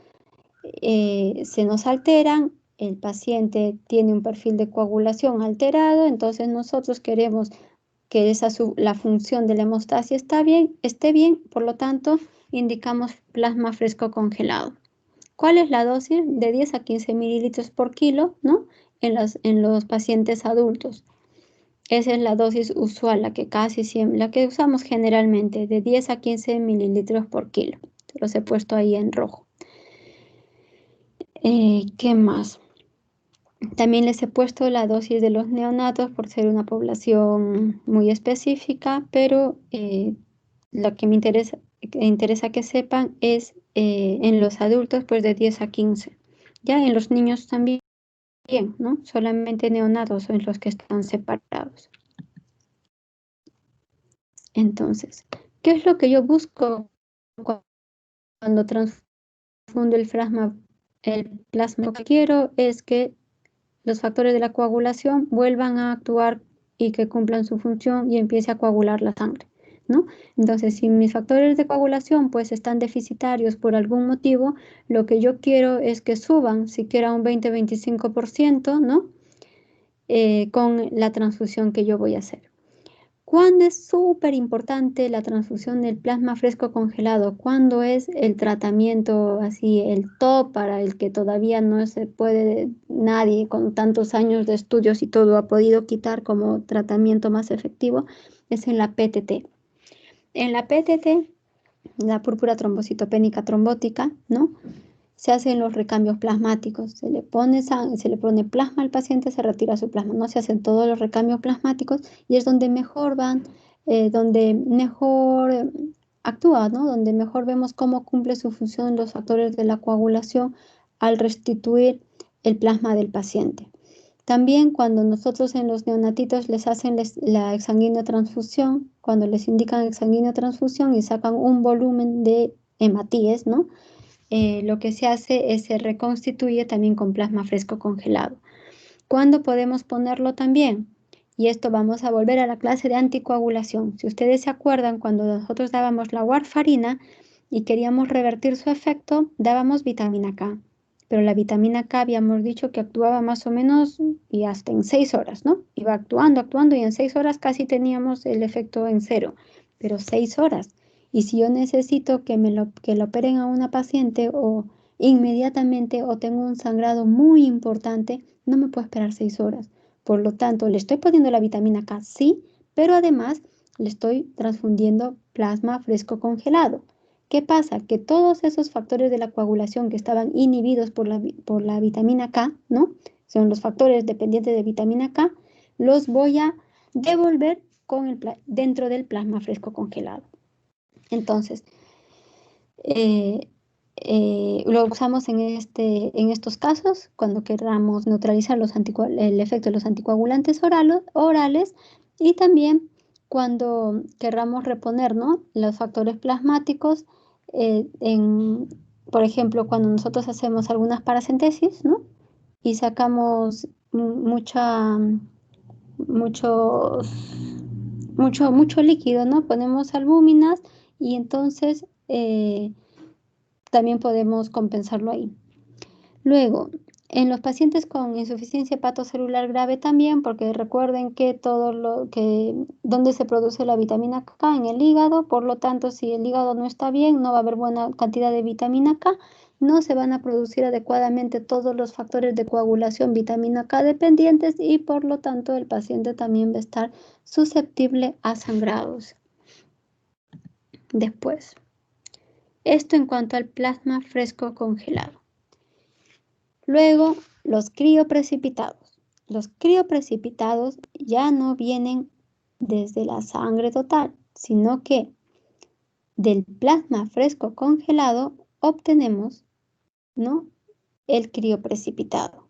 se nos alteran, el paciente tiene un perfil de coagulación alterado, entonces nosotros queremos que la función de la hemostasia esté bien, por lo tanto, indicamos plasma fresco congelado. ¿Cuál es la dosis? De 10 a 15 mililitros por kilo, ¿no? En los pacientes adultos. Esa es la dosis usual, la que usamos generalmente, de 10 a 15 mililitros por kilo. Los he puesto ahí en rojo. ¿Qué más? También les he puesto la dosis de los neonatos por ser una población muy específica, pero lo que me interesa que sepan es en los adultos pues de 10 a 15. Ya en los niños también, ¿no? Solamente neonatos son los que están separados. Entonces, ¿qué es lo que yo busco cuando transfundo el plasma? Lo que quiero es que los factores de la coagulación vuelvan a actuar y que cumplan su función y empiece a coagular la sangre, ¿no? Entonces, si mis factores de coagulación pues están deficitarios por algún motivo, lo que yo quiero es que suban siquiera un 20-25%, ¿no? Con la transfusión que yo voy a hacer. ¿Cuándo es súper importante la transfusión del plasma fresco congelado? ¿Cuándo es el tratamiento así, el top para el que todavía no se puede, nadie con tantos años de estudios y todo ha podido quitar como tratamiento más efectivo? Es en la PTT. En la PTT, la púrpura trombocitopénica trombótica, ¿no? Se hacen los recambios plasmáticos, se le pone plasma al paciente, se retira su plasma, no se hacen todos los recambios plasmáticos y es donde mejor donde mejor actúa, ¿no? Donde mejor vemos cómo cumple su función los factores de la coagulación al restituir el plasma del paciente. También cuando nosotros en los neonatitos les hacen la exsanguinotransfusión, cuando les indican exsanguinotransfusión y sacan un volumen de hematíes, ¿no? Lo que se hace es se reconstituye también con plasma fresco congelado. ¿Cuándo podemos ponerlo también? Y esto vamos a volver a la clase de anticoagulación. Si ustedes se acuerdan, cuando nosotros dábamos la warfarina y queríamos revertir su efecto, dábamos vitamina K. Pero la vitamina K habíamos dicho que actuaba más o menos y hasta en 6 horas, ¿no? Iba actuando y en 6 horas casi teníamos el efecto en 0. Pero 6 horas. Y si yo necesito que lo operen a una paciente o inmediatamente o tengo un sangrado muy importante, no me puedo esperar 6 horas. Por lo tanto, le estoy poniendo la vitamina K, sí, pero además le estoy transfundiendo plasma fresco congelado. ¿Qué pasa? Que todos esos factores de la coagulación que estaban inhibidos por la vitamina K, ¿no? Son los factores dependientes de vitamina K, los voy a devolver dentro del plasma fresco congelado. Entonces, lo usamos en estos casos cuando queramos neutralizar el efecto de los anticoagulantes orales y también cuando querramos reponer, ¿no? Los factores plasmáticos, por ejemplo, cuando nosotros hacemos algunas paracentesis, ¿no? Y sacamos mucho líquido, ¿no? Ponemos albúminas y entonces también podemos compensarlo ahí. Luego, en los pacientes con insuficiencia hepatocelular grave también, porque recuerden que donde se produce la vitamina K en el hígado, por lo tanto, si el hígado no está bien, no va a haber buena cantidad de vitamina K, no se van a producir adecuadamente todos los factores de coagulación vitamina K dependientes y por lo tanto el paciente también va a estar susceptible a sangrados. Después, esto en cuanto al plasma fresco congelado. Luego, los crioprecipitados. Los crioprecipitados ya no vienen desde la sangre total, sino que del plasma fresco congelado obtenemos, ¿no?, el crioprecipitado.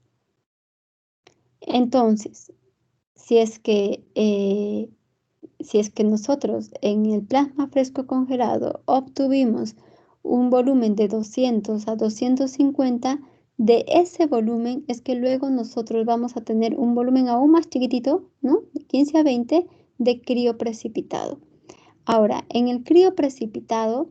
Entonces, si es que nosotros en el plasma fresco congelado obtuvimos un volumen de 200 a 250, de ese volumen es que luego nosotros vamos a tener un volumen aún más chiquitito, ¿no?, de 15 a 20 de crioprecipitado. Ahora, en el crioprecipitado,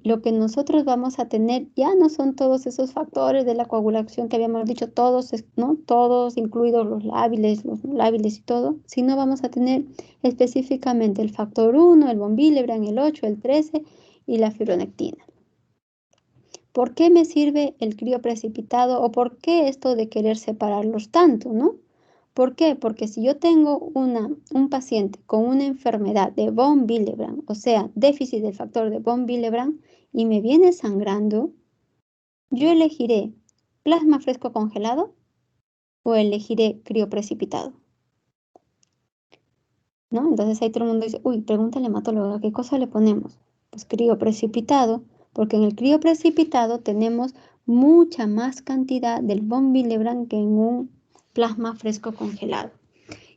lo que nosotros vamos a tener ya no son todos esos factores de la coagulación que habíamos dicho, todos, ¿no?, todos, incluidos los lábiles y todo, sino vamos a tener específicamente el factor 1, el von Willebrand, el 8, el 13 y la fibronectina. ¿Por qué me sirve el crioprecipitado o por qué esto de querer separarlos tanto, no? ¿Por qué? Porque si yo tengo un paciente con una enfermedad de von Willebrand, o sea, déficit del factor de von Willebrand, y me viene sangrando, yo elegiré plasma fresco congelado o elegiré crioprecipitado, ¿no? Entonces ahí todo el mundo dice, uy, pregúntale a la hematóloga, ¿qué cosa le ponemos? Pues crioprecipitado, porque en el crioprecipitado tenemos mucha más cantidad del von Willebrand que en un plasma fresco congelado.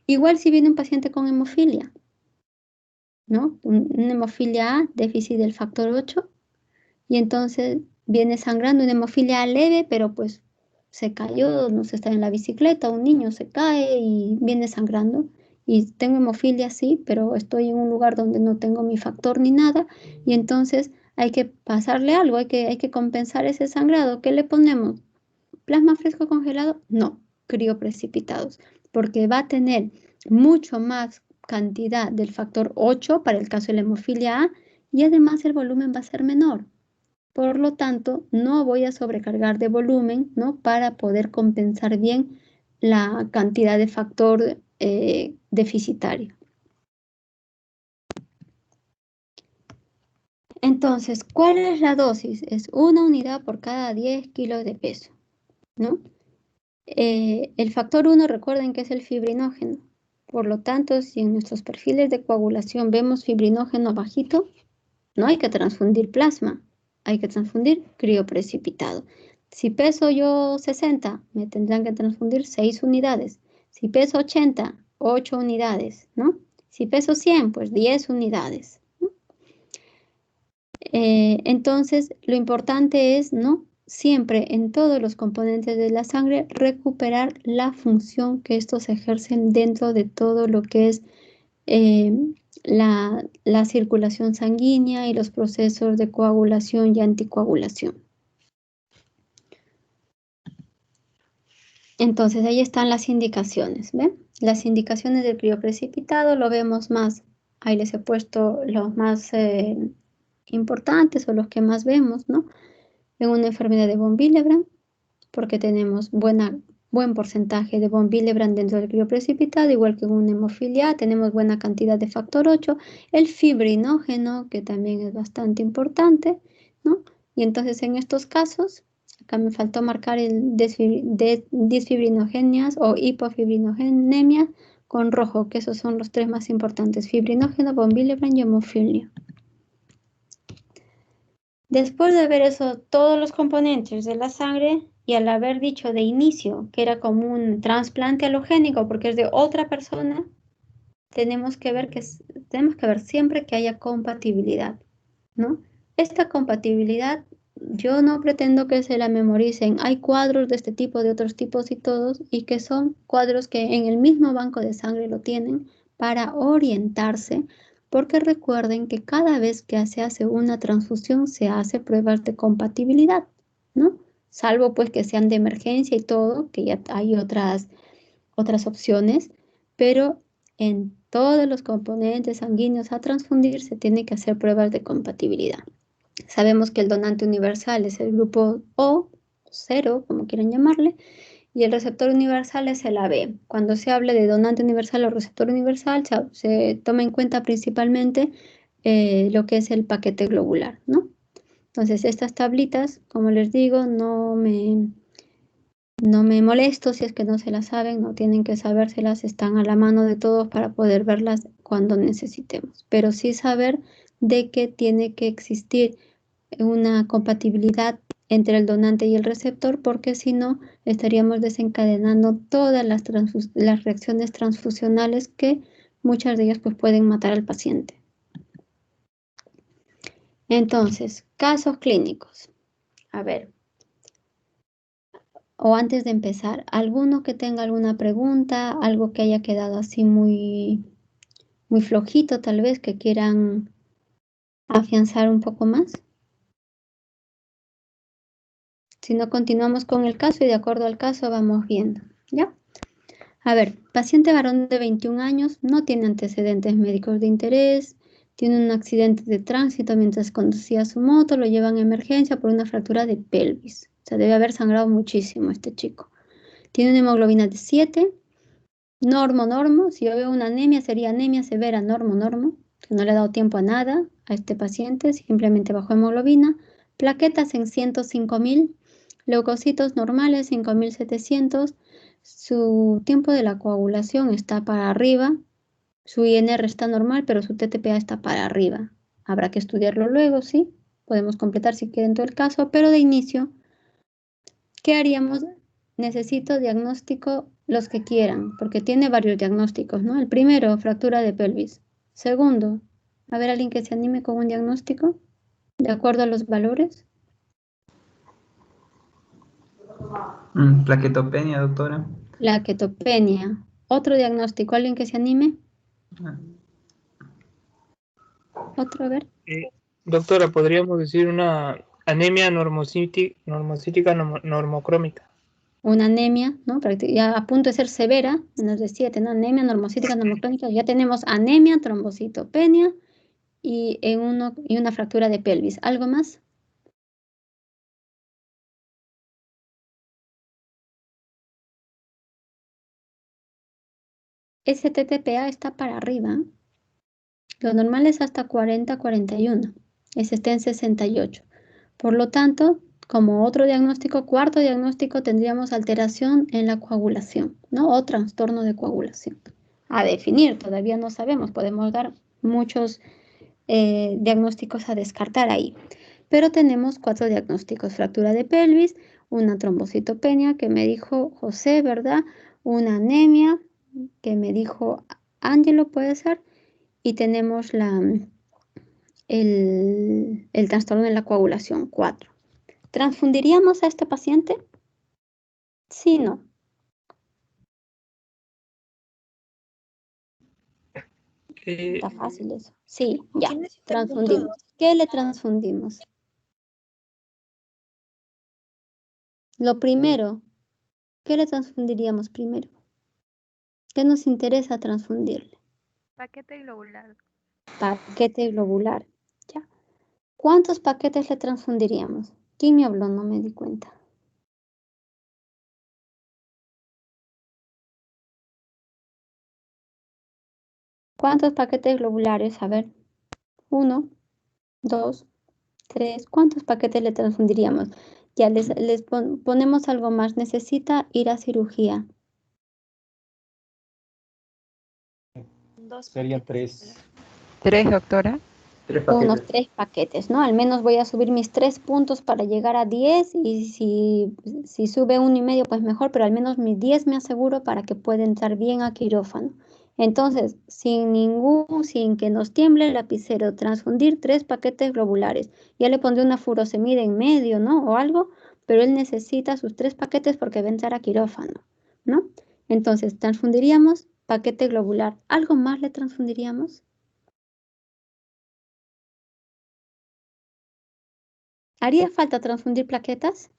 Igual si viene un paciente con hemofilia, ¿no? Una hemofilia A, déficit del factor 8, y entonces viene sangrando una hemofilia A leve, pero pues se cayó, no sé, está en la bicicleta, un niño se cae y viene sangrando, y tengo hemofilia sí, pero estoy en un lugar donde no tengo mi factor ni nada, y entonces hay que pasarle algo, hay que compensar ese sangrado. ¿Qué le ponemos? ¿Plasma fresco congelado? No, crioprecipitados, porque va a tener mucho más cantidad del factor 8 para el caso de la hemofilia A y además el volumen va a ser menor. Por lo tanto, no voy a sobrecargar de volumen, ¿no?, para poder compensar bien la cantidad de factor deficitario. Entonces, ¿cuál es la dosis? Es 1 unidad por cada 10 kilos de peso, ¿no? El factor 1, recuerden que es el fibrinógeno. Por lo tanto, si en nuestros perfiles de coagulación vemos fibrinógeno bajito, no hay que transfundir plasma, hay que transfundir crioprecipitado. Si peso yo 60, me tendrán que transfundir 6 unidades. Si peso 80, 8 unidades, ¿no? Si peso 100, pues 10 unidades, ¿no? Entonces, lo importante es, ¿no?, siempre en todos los componentes de la sangre recuperar la función que estos ejercen dentro de todo lo que es la circulación sanguínea y los procesos de coagulación y anticoagulación. Entonces, ahí están las indicaciones, ¿ven? Las indicaciones del crioprecipitado lo vemos más, ahí les he puesto los más importantes o los que más vemos, ¿no? En una enfermedad de von Willebrand, porque tenemos buen porcentaje de von Willebrand dentro del crioprecipitado, igual que en una hemofilia, tenemos buena cantidad de factor 8, el fibrinógeno, que también es bastante importante, ¿no? Y entonces en estos casos, acá me faltó marcar el disfibrinogenias o hipofibrinogenia con rojo, que esos son los tres más importantes, fibrinógeno, von Willebrand y hemofilia. Después de ver eso, todos los componentes de la sangre, y al haber dicho de inicio que era como un trasplante halogénico porque es de otra persona, tenemos que ver siempre que haya compatibilidad, ¿no? Esta compatibilidad yo no pretendo que se la memoricen. Hay cuadros de este tipo, de otros tipos y todos, y que son cuadros que en el mismo banco de sangre lo tienen para orientarse, porque recuerden que cada vez que se hace una transfusión se hace pruebas de compatibilidad, ¿no? Salvo pues que sean de emergencia y todo, que ya hay otras opciones, pero en todos los componentes sanguíneos a transfundir se tiene que hacer pruebas de compatibilidad. Sabemos que el donante universal es el grupo O, 0, como quieran llamarle, y el receptor universal es el AB. Cuando se hable de donante universal o receptor universal, se toma en cuenta principalmente lo que es el paquete globular, ¿no? Entonces, estas tablitas, como les digo, no me No me molesto si es que no se las saben, no tienen que sabérselas, están a la mano de todos para poder verlas cuando necesitemos. Pero sí saber de que tiene que existir una compatibilidad entre el donante y el receptor, porque si no, estaríamos desencadenando todas las reacciones transfusionales que muchas de ellas pues, pueden matar al paciente. Entonces, casos clínicos. A ver, o antes de empezar, ¿alguno que tenga alguna pregunta, algo que haya quedado así muy flojito tal vez, que quieran afianzar un poco más? Si no, continuamos con el caso y de acuerdo al caso vamos viendo, ¿ya? A ver, paciente varón de 21 años, no tiene antecedentes médicos de interés, tiene un accidente de tránsito mientras conducía su moto, lo llevan a emergencia por una fractura de pelvis. O sea, debe haber sangrado muchísimo este chico. Tiene una hemoglobina de 7, normo. Si yo veo una anemia, sería anemia severa, normo, que no le ha dado tiempo a nada a este paciente, simplemente bajó hemoglobina. Plaquetas en 105.000, leucocitos normales 5.700. Su tiempo de la coagulación está para arriba, su INR está normal, pero su TTPA está para arriba. Habrá que estudiarlo luego, ¿sí? Podemos completar si quieren todo el caso, pero de inicio, ¿qué haríamos? Necesito diagnóstico los que quieran, porque tiene varios diagnósticos, ¿no? El primero, fractura de pelvis. Segundo, a ver, alguien que se anime con un diagnóstico, de acuerdo a los valores. Plaquetopenia, doctora. Plaquetopenia. Otro diagnóstico, alguien que se anime. Otro, a ver. Doctora, podríamos decir una anemia normocítica normocrómica. Una anemia, ¿no? Ya a punto de ser severa, menos de 7, ¿no? Anemia normocítica normocrónica. Ya tenemos anemia, trombocitopenia y una fractura de pelvis. ¿Algo más? Ese TTPA está para arriba. Lo normal es hasta 40, 41. Ese está en 68. Por lo tanto, como otro diagnóstico, cuarto diagnóstico, tendríamos alteración en la coagulación, ¿no? O trastorno de coagulación. A definir, todavía no sabemos, podemos dar muchos diagnósticos a descartar ahí. Pero tenemos 4 diagnósticos: fractura de pelvis, una trombocitopenia que me dijo José, ¿verdad? Una anemia que me dijo Ángelo, puede ser, y tenemos el trastorno de la coagulación, 4. ¿Transfundiríamos a este paciente? Sí, no. Está fácil eso. Sí, ya. Transfundimos. ¿Qué le transfundimos? Lo primero, ¿qué le transfundiríamos primero? ¿Qué nos interesa transfundirle? Paquete globular. Paquete globular. Ya. ¿Cuántos paquetes le transfundiríamos? ¿Quién me habló? No me di cuenta. ¿Cuántos paquetes globulares? A ver. 1, 2, 3. ¿Cuántos paquetes le transfundiríamos? Ya les ponemos algo más. Necesita ir a cirugía. Serían 3. 3, doctora. 3 paquetes. Unos 3 paquetes, ¿no? Al menos voy a subir mis 3 puntos para llegar a 10 y si sube 1,5, pues mejor, pero al menos mis 10 me aseguro para que pueda entrar bien a quirófano. Entonces, sin que nos tiemble el lapicero, transfundir 3 paquetes globulares. Ya le pondré una furosemida en medio, ¿no? O algo, pero él necesita sus 3 paquetes porque va a entrar a quirófano, ¿no? Entonces, transfundiríamos paquete globular. ¿Algo más le transfundiríamos? ¿Haría falta transfundir plaquetas?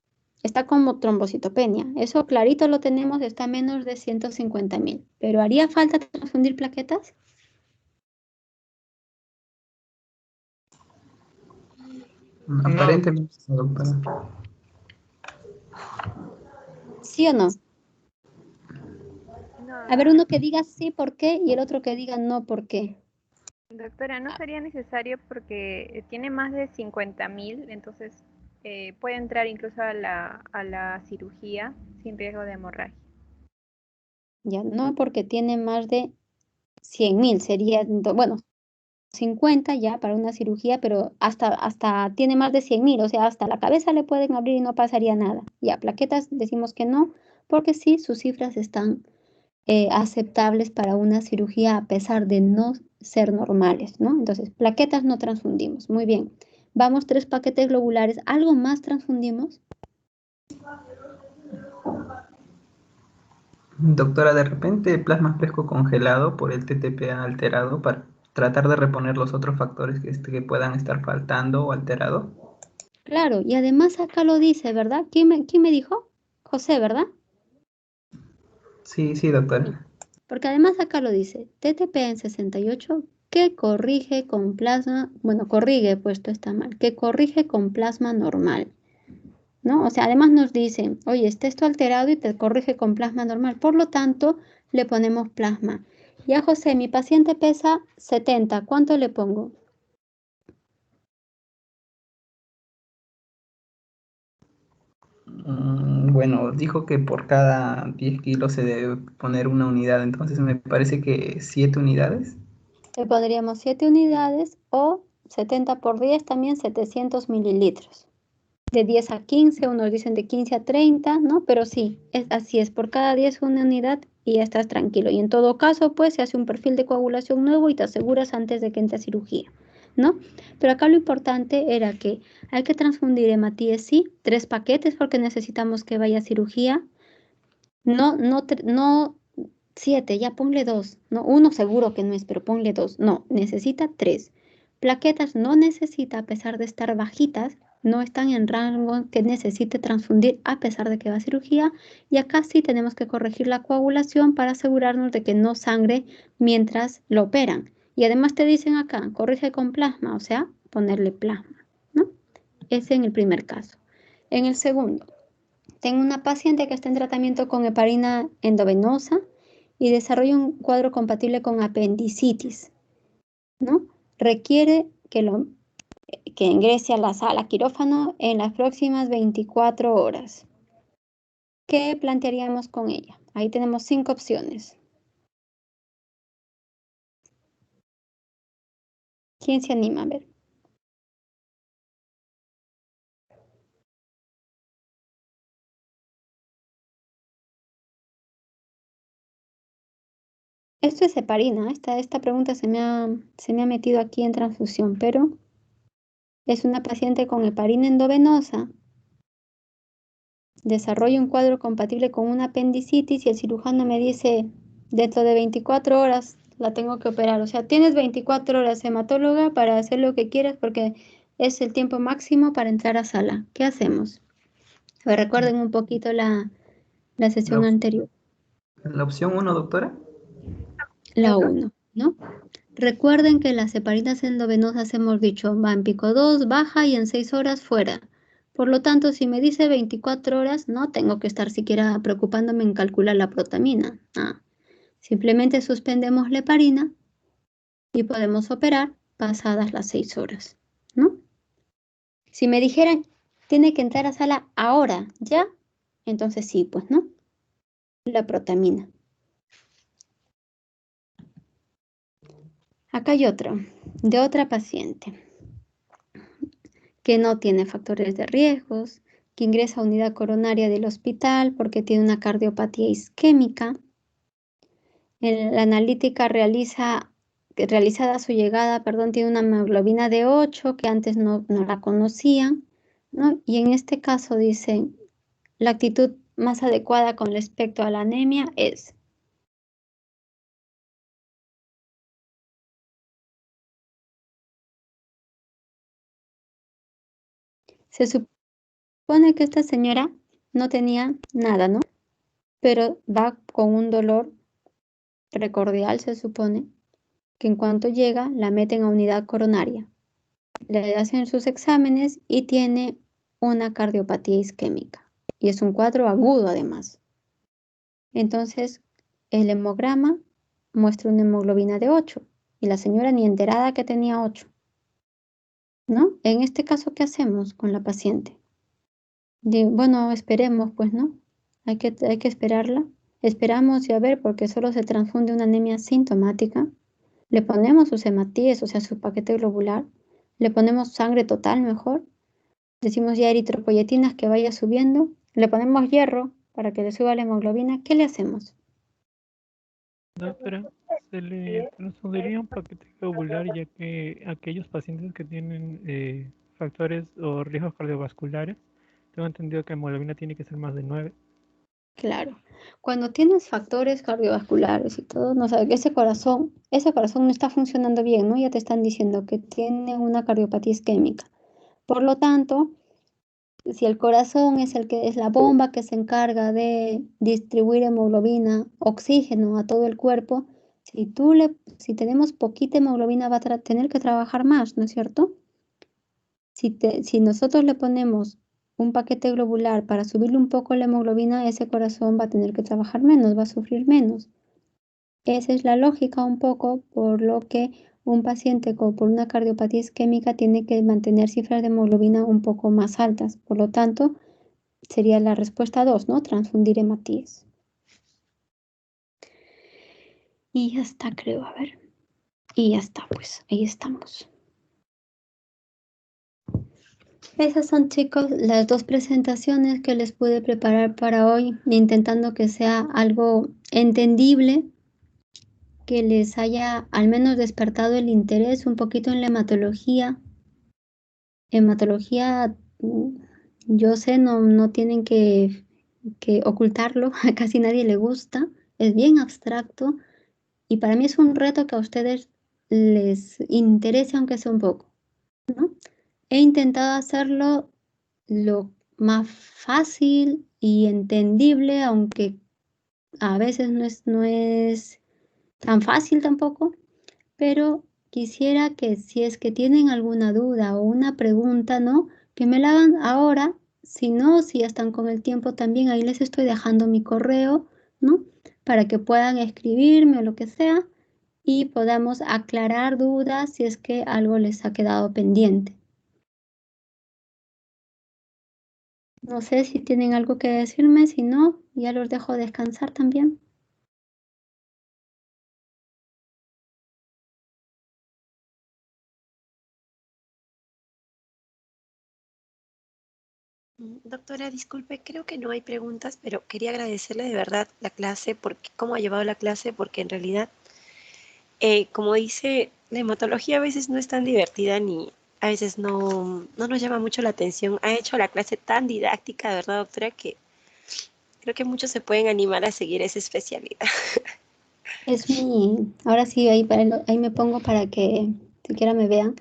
Está como trombocitopenia. Eso clarito lo tenemos, está a menos de 150.000. ¿Pero haría falta transfundir plaquetas? Aparentemente, doctora. ¿Sí o no? No, A ver, uno que diga sí, ¿por qué? Y el otro que diga no, ¿por qué? doctora, no sería necesario porque tiene más de 50.000, entonces puede entrar incluso a la cirugía sin riesgo de hemorragia. Ya, no porque tiene más de 100.000, sería, bueno, 50 ya para una cirugía, pero hasta tiene más de 100.000, o sea, hasta la cabeza le pueden abrir y no pasaría nada. Ya, plaquetas decimos que no, porque sí, sus cifras están aceptables para una cirugía a pesar de no ser normales, ¿no? Entonces, plaquetas no transfundimos. Muy bien. Vamos, 3 paquetes globulares. ¿Algo más transfundimos? Doctora, de repente plasma fresco congelado por el TTPA alterado para tratar de reponer los otros factores que puedan estar faltando o alterados. Claro, y además acá lo dice, ¿verdad? ¿Quién me dijo? José, ¿verdad? Sí, sí, doctora. Porque además acá lo dice, TTP en 68 que corrige con plasma, bueno, corrige, puesto está mal, que corrige con plasma normal, ¿no? O sea, además nos dicen, oye, está esto alterado y te corrige con plasma normal, por lo tanto, le ponemos plasma. Ya, José, mi paciente pesa 70, ¿cuánto le pongo? Bueno, dijo que por cada 10 kilos se debe poner una unidad, entonces me parece que 7 unidades. Le pondríamos 7 unidades o 70 por 10, también 700 mililitros. De 10 a 15, unos dicen de 15 a 30, ¿no? Pero sí, así es, por cada 10 una unidad y ya estás tranquilo. Y en todo caso, pues se hace un perfil de coagulación nuevo y te aseguras antes de que entre a cirugía, ¿no? Pero acá lo importante era que hay que transfundir hematíes, sí, 3 paquetes porque necesitamos que vaya a cirugía. No 7, ya ponle 2, ¿no? Uno seguro que no es, pero ponle 2. No, necesita 3. Plaquetas no necesita, a pesar de estar bajitas, no están en rango que necesite transfundir a pesar de que va a cirugía. Y acá sí tenemos que corregir la coagulación para asegurarnos de que no sangre mientras lo operan. Y además te dicen acá, corrige con plasma, o sea, ponerle plasma, ¿no? Ese en el primer caso. En el segundo, tengo una paciente que está en tratamiento con heparina endovenosa y desarrolla un cuadro compatible con apendicitis, ¿no? Requiere que ingrese a la sala quirófano en las próximas 24 horas. ¿Qué plantearíamos con ella? Ahí tenemos 5 opciones. ¿Quién se anima a ver? Esto es heparina. Esta pregunta se me ha metido aquí en transfusión, pero es una paciente con heparina endovenosa. Desarrolla un cuadro compatible con una apendicitis y el cirujano me dice, dentro de 24 horas la tengo que operar. O sea, tienes 24 horas, hematóloga, para hacer lo que quieras porque es el tiempo máximo para entrar a sala. ¿Qué hacemos? Recuerden un poquito la sesión La, anterior, la opción 1, doctora. la 1, ¿no? Recuerden que las heparinas endovenosas hemos dicho, va en pico 2, baja y en 6 horas fuera. Por lo tanto, si me dice 24 horas, no tengo que estar siquiera preocupándome en calcular la protamina. Simplemente suspendemos la heparina y podemos operar pasadas las 6 horas, ¿no? Si me dijeran, tiene que entrar a sala ahora, ¿ya? Entonces sí, pues, ¿no? La protamina. Acá hay otro, de otra paciente, que no tiene factores de riesgos, que ingresa a unidad coronaria del hospital porque tiene una cardiopatía isquémica. La analítica realizada a su llegada, tiene una hemoglobina de 8 que antes no la conocían, ¿no? Y en este caso dicen, la actitud más adecuada con respecto a la anemia es... Se supone que esta señora no tenía nada, ¿no? Pero va con un dolor precordial, se supone, que en cuanto llega la meten a unidad coronaria. Le hacen sus exámenes y tiene una cardiopatía isquémica. Y es un cuadro agudo además. Entonces, el hemograma muestra una hemoglobina de 8 y la señora ni enterada que tenía 8. ¿No? En este caso, ¿qué hacemos con la paciente? Bueno, esperemos, pues, ¿no? Hay que esperarla. Esperamos y a ver, porque solo se transfunde una anemia sintomática. Le ponemos sus hematíes, o sea, su paquete globular. Le ponemos sangre total mejor. Decimos ya eritropoyetinas que vaya subiendo. Le ponemos hierro para que le suba la hemoglobina. ¿Qué le hacemos? Doctora, se le transfundiría un paquete globular ya que aquellos pacientes que tienen factores o riesgos cardiovasculares, tengo entendido que la hemoglobina tiene que ser más de 9. Claro. Cuando tienes factores cardiovasculares y todo, no sabes que ese corazón no está funcionando bien, ¿no? Ya te están diciendo que tiene una cardiopatía isquémica. Por lo tanto, si el corazón es el que es la bomba que se encarga de distribuir hemoglobina, oxígeno a todo el cuerpo, si tenemos poquita hemoglobina va a tener que trabajar más, ¿no es cierto? Si nosotros le ponemos un paquete globular para subirle un poco la hemoglobina, ese corazón va a tener que trabajar menos, va a sufrir menos. Esa es la lógica un poco por lo que un paciente por una cardiopatía isquémica tiene que mantener cifras de hemoglobina un poco más altas. Por lo tanto, sería la respuesta 2, ¿no? Transfundir hematíes. Y ya está, creo, a ver. Y ya está, pues, ahí estamos. Esas son, chicos, las 2 presentaciones que les pude preparar para hoy, intentando que sea algo entendible, que les haya al menos despertado el interés un poquito en la hematología. Hematología, yo sé, no tienen que ocultarlo, a casi nadie le gusta, es bien abstracto y para mí es un reto que a ustedes les interese aunque sea un poco, ¿no? He intentado hacerlo lo más fácil y entendible, aunque a veces no es tan fácil tampoco, pero quisiera que si es que tienen alguna duda o una pregunta, ¿no? Que me la hagan ahora, si no, si ya están con el tiempo también, ahí les estoy dejando mi correo, ¿no? Para que puedan escribirme o lo que sea y podamos aclarar dudas si es que algo les ha quedado pendiente. No sé si tienen algo que decirme, si no, ya los dejo descansar también. Doctora, disculpe, creo que no hay preguntas, pero quería agradecerle de verdad la clase, porque cómo ha llevado la clase, porque en realidad, como dice, la hematología a veces no es tan divertida ni a veces no nos llama mucho la atención. Ha hecho la clase tan didáctica, de verdad, doctora, que creo que muchos se pueden animar a seguir esa especialidad. Ahora sí, ahí me pongo para que siquiera me vean.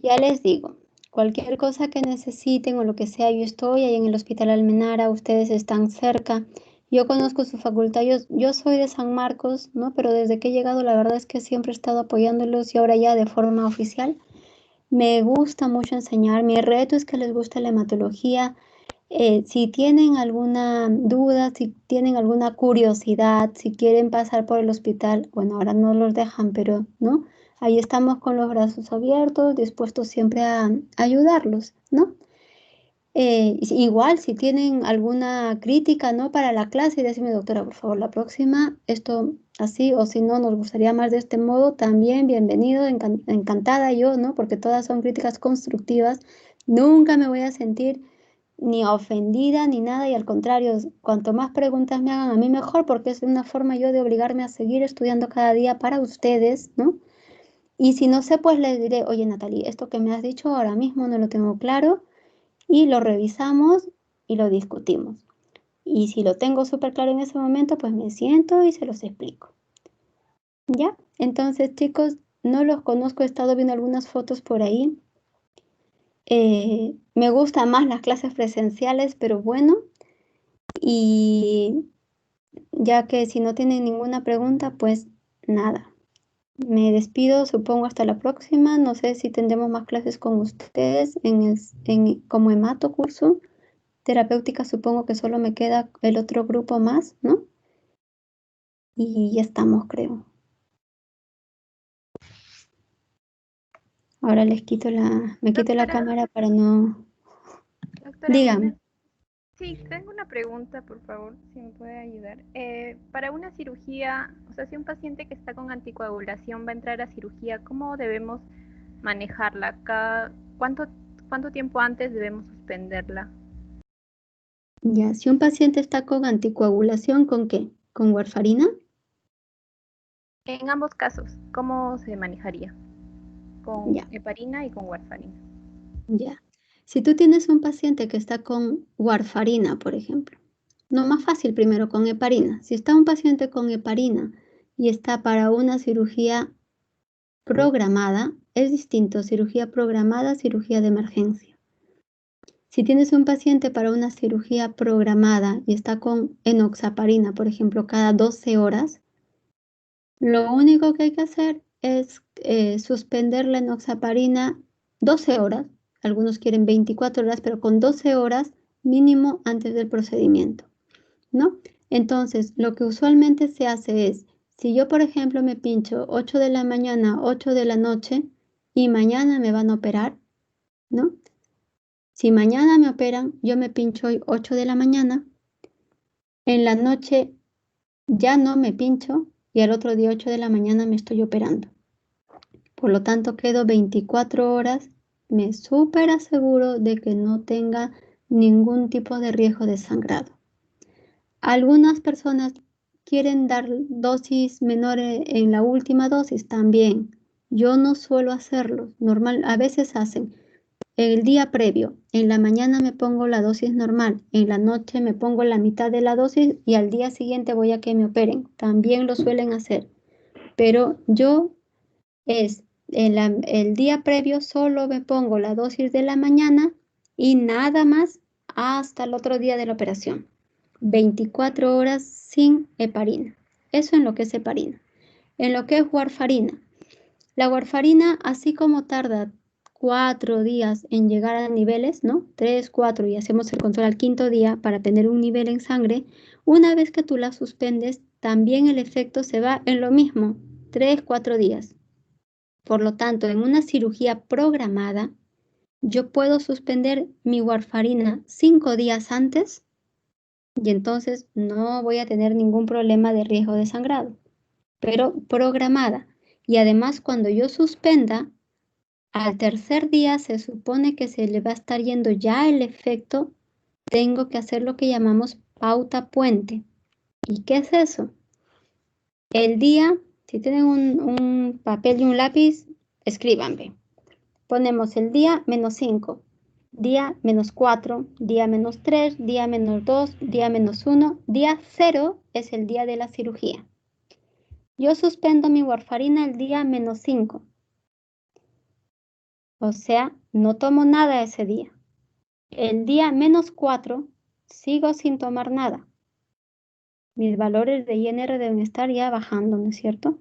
Ya les digo, cualquier cosa que necesiten o lo que sea, yo estoy ahí en el Hospital Almenara, ustedes están cerca. Yo conozco su facultad, yo soy de San Marcos, ¿no? Pero desde que he llegado, la verdad es que siempre he estado apoyándolos y ahora ya de forma oficial. Me gusta mucho enseñar, mi reto es que les guste la hematología. Si tienen alguna duda, si tienen alguna curiosidad, si quieren pasar por el hospital, bueno, ahora no los dejan, pero ¿no? Ahí estamos con los brazos abiertos, dispuestos siempre a ayudarlos, ¿no? Igual, si tienen alguna crítica, ¿no? Para la clase, decime, doctora, por favor, la próxima, esto así, o si no, nos gustaría más de este modo, también bienvenido, encantada yo, ¿no? Porque todas son críticas constructivas. Nunca me voy a sentir ni ofendida ni nada, y al contrario, cuanto más preguntas me hagan a mí mejor, porque es una forma yo de obligarme a seguir estudiando cada día para ustedes, ¿no? Y si no sé, pues les diré, oye, Natalie, esto que me has dicho ahora mismo no lo tengo claro y lo revisamos y lo discutimos. Y si lo tengo súper claro en ese momento, pues me siento y se los explico. ¿Ya? Entonces, chicos, no los conozco, he estado viendo algunas fotos por ahí. Me gustan más las clases presenciales, pero bueno. Y ya que si no tienen ninguna pregunta, pues nada. Me despido, supongo hasta la próxima. No sé si tendremos más clases con ustedes como hemato curso. Terapéutica supongo que solo me queda el otro grupo más, ¿no? Y ya estamos, creo. Ahora me quito la cámara para no... Doctora, Dígame. Sí, tengo una pregunta, por favor, si me puede ayudar. Para una cirugía, o sea, si un paciente que está con anticoagulación va a entrar a cirugía, ¿cómo debemos manejarla? ¿Cuánto tiempo antes debemos suspenderla? Ya, si un paciente está con anticoagulación, ¿con qué? ¿Con warfarina? En ambos casos, ¿cómo se manejaría? Con Ya, heparina y con warfarina. ya. Si tú tienes un paciente que está con warfarina, por ejemplo, no, más fácil primero con heparina. Si está un paciente con heparina y está para una cirugía programada, es distinto, cirugía programada, cirugía de emergencia. Si tienes un paciente para una cirugía programada y está con enoxaparina, por ejemplo, cada 12 horas, lo único que hay que hacer es suspender la enoxaparina 12 horas. Algunos quieren 24 horas, pero con 12 horas mínimo antes del procedimiento, ¿no? Entonces, lo que usualmente se hace es, si yo, por ejemplo, me pincho 8 de la mañana, 8 de la noche y mañana me van a operar, ¿no? Si mañana me operan, yo me pincho hoy 8 de la mañana, en la noche ya no me pincho y al otro día 8 de la mañana me estoy operando. Por lo tanto, quedo 24 horas, me súper aseguro de que no tenga ningún tipo de riesgo de sangrado. Algunas personas quieren dar dosis menores en la última dosis también. Yo no suelo hacerlo. Normal, a veces hacen el día previo. En la mañana me pongo la dosis normal, en la noche me pongo la mitad de la dosis y al día siguiente voy a que me operen. También lo suelen hacer. Pero yo es el día previo solo me pongo la dosis de la mañana y nada más hasta el otro día de la operación. 24 horas sin heparina. Eso en lo que es heparina. En lo que es warfarina. La warfarina, así como tarda 4 días en llegar a niveles, ¿no? 3, 4 y hacemos el control al quinto día para tener un nivel en sangre, una vez que tú la suspendes, también el efecto se va en lo mismo, 3, 4 días. Por lo tanto, en una cirugía programada, yo puedo suspender mi warfarina 5 días antes y entonces no voy a tener ningún problema de riesgo de sangrado, pero programada. Y además, cuando yo suspenda, al tercer día se supone que se le va a estar yendo ya el efecto, tengo que hacer lo que llamamos pauta puente. ¿Y qué es eso? El día, si tienen un papel y un lápiz, escríbanme. Ponemos el día -5, día -4, día -3, día -2, día -1, día 0 es el día de la cirugía. Yo suspendo mi warfarina el día -5. O sea, no tomo nada ese día. El día -4 sigo sin tomar nada. Mis valores de INR deben estar ya bajando, ¿no es cierto?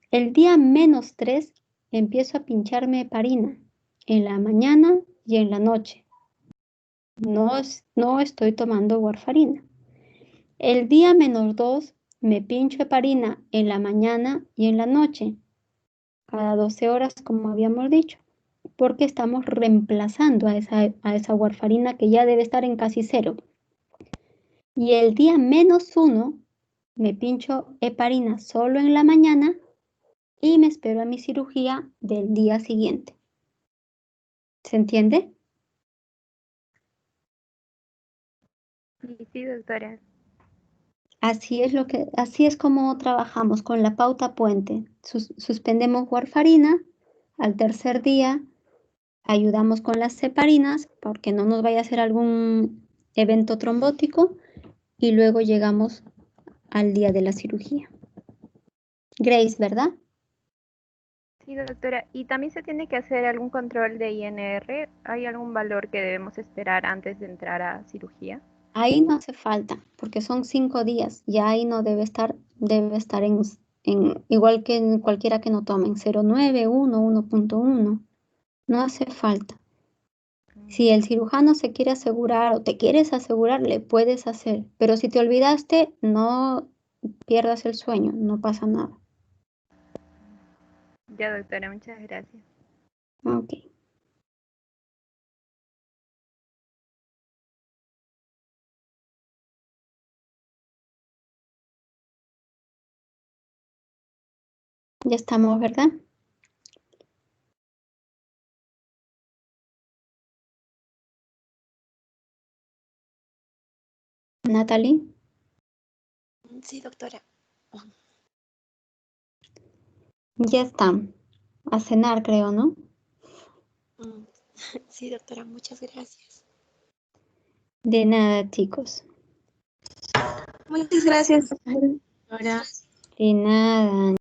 El día -3 empiezo a pincharme heparina en la mañana y en la noche. No estoy tomando warfarina. El día -2 me pincho heparina en la mañana y en la noche, cada 12 horas, como habíamos dicho, porque estamos reemplazando a esa warfarina que ya debe estar en casi 0. Y el día -1 me pincho heparina solo en la mañana y me espero a mi cirugía del día siguiente. ¿Se entiende? Sí, doctora. Así es como trabajamos con la pauta puente. Suspendemos warfarina, al tercer día ayudamos con las heparinas porque no nos vaya a hacer algún evento trombótico y luego llegamos al día de la cirugía. Grace, ¿verdad? Sí, doctora. ¿Y también se tiene que hacer algún control de INR? ¿Hay algún valor que debemos esperar antes de entrar a cirugía? Ahí no hace falta porque son 5 días. Ya ahí no debe estar igual que en cualquiera que no tomen, 0,9, 1, 1,1. No hace falta. Si el cirujano se quiere asegurar o te quieres asegurar, le puedes hacer. Pero si te olvidaste, no pierdas el sueño, no pasa nada. Ya, doctora, muchas gracias. Ok. Ya estamos, ¿verdad? Natalie. Sí, doctora. Ya están. A cenar, creo, ¿no? Sí, doctora, muchas gracias. De nada, chicos. Muchas gracias, doctora. De nada.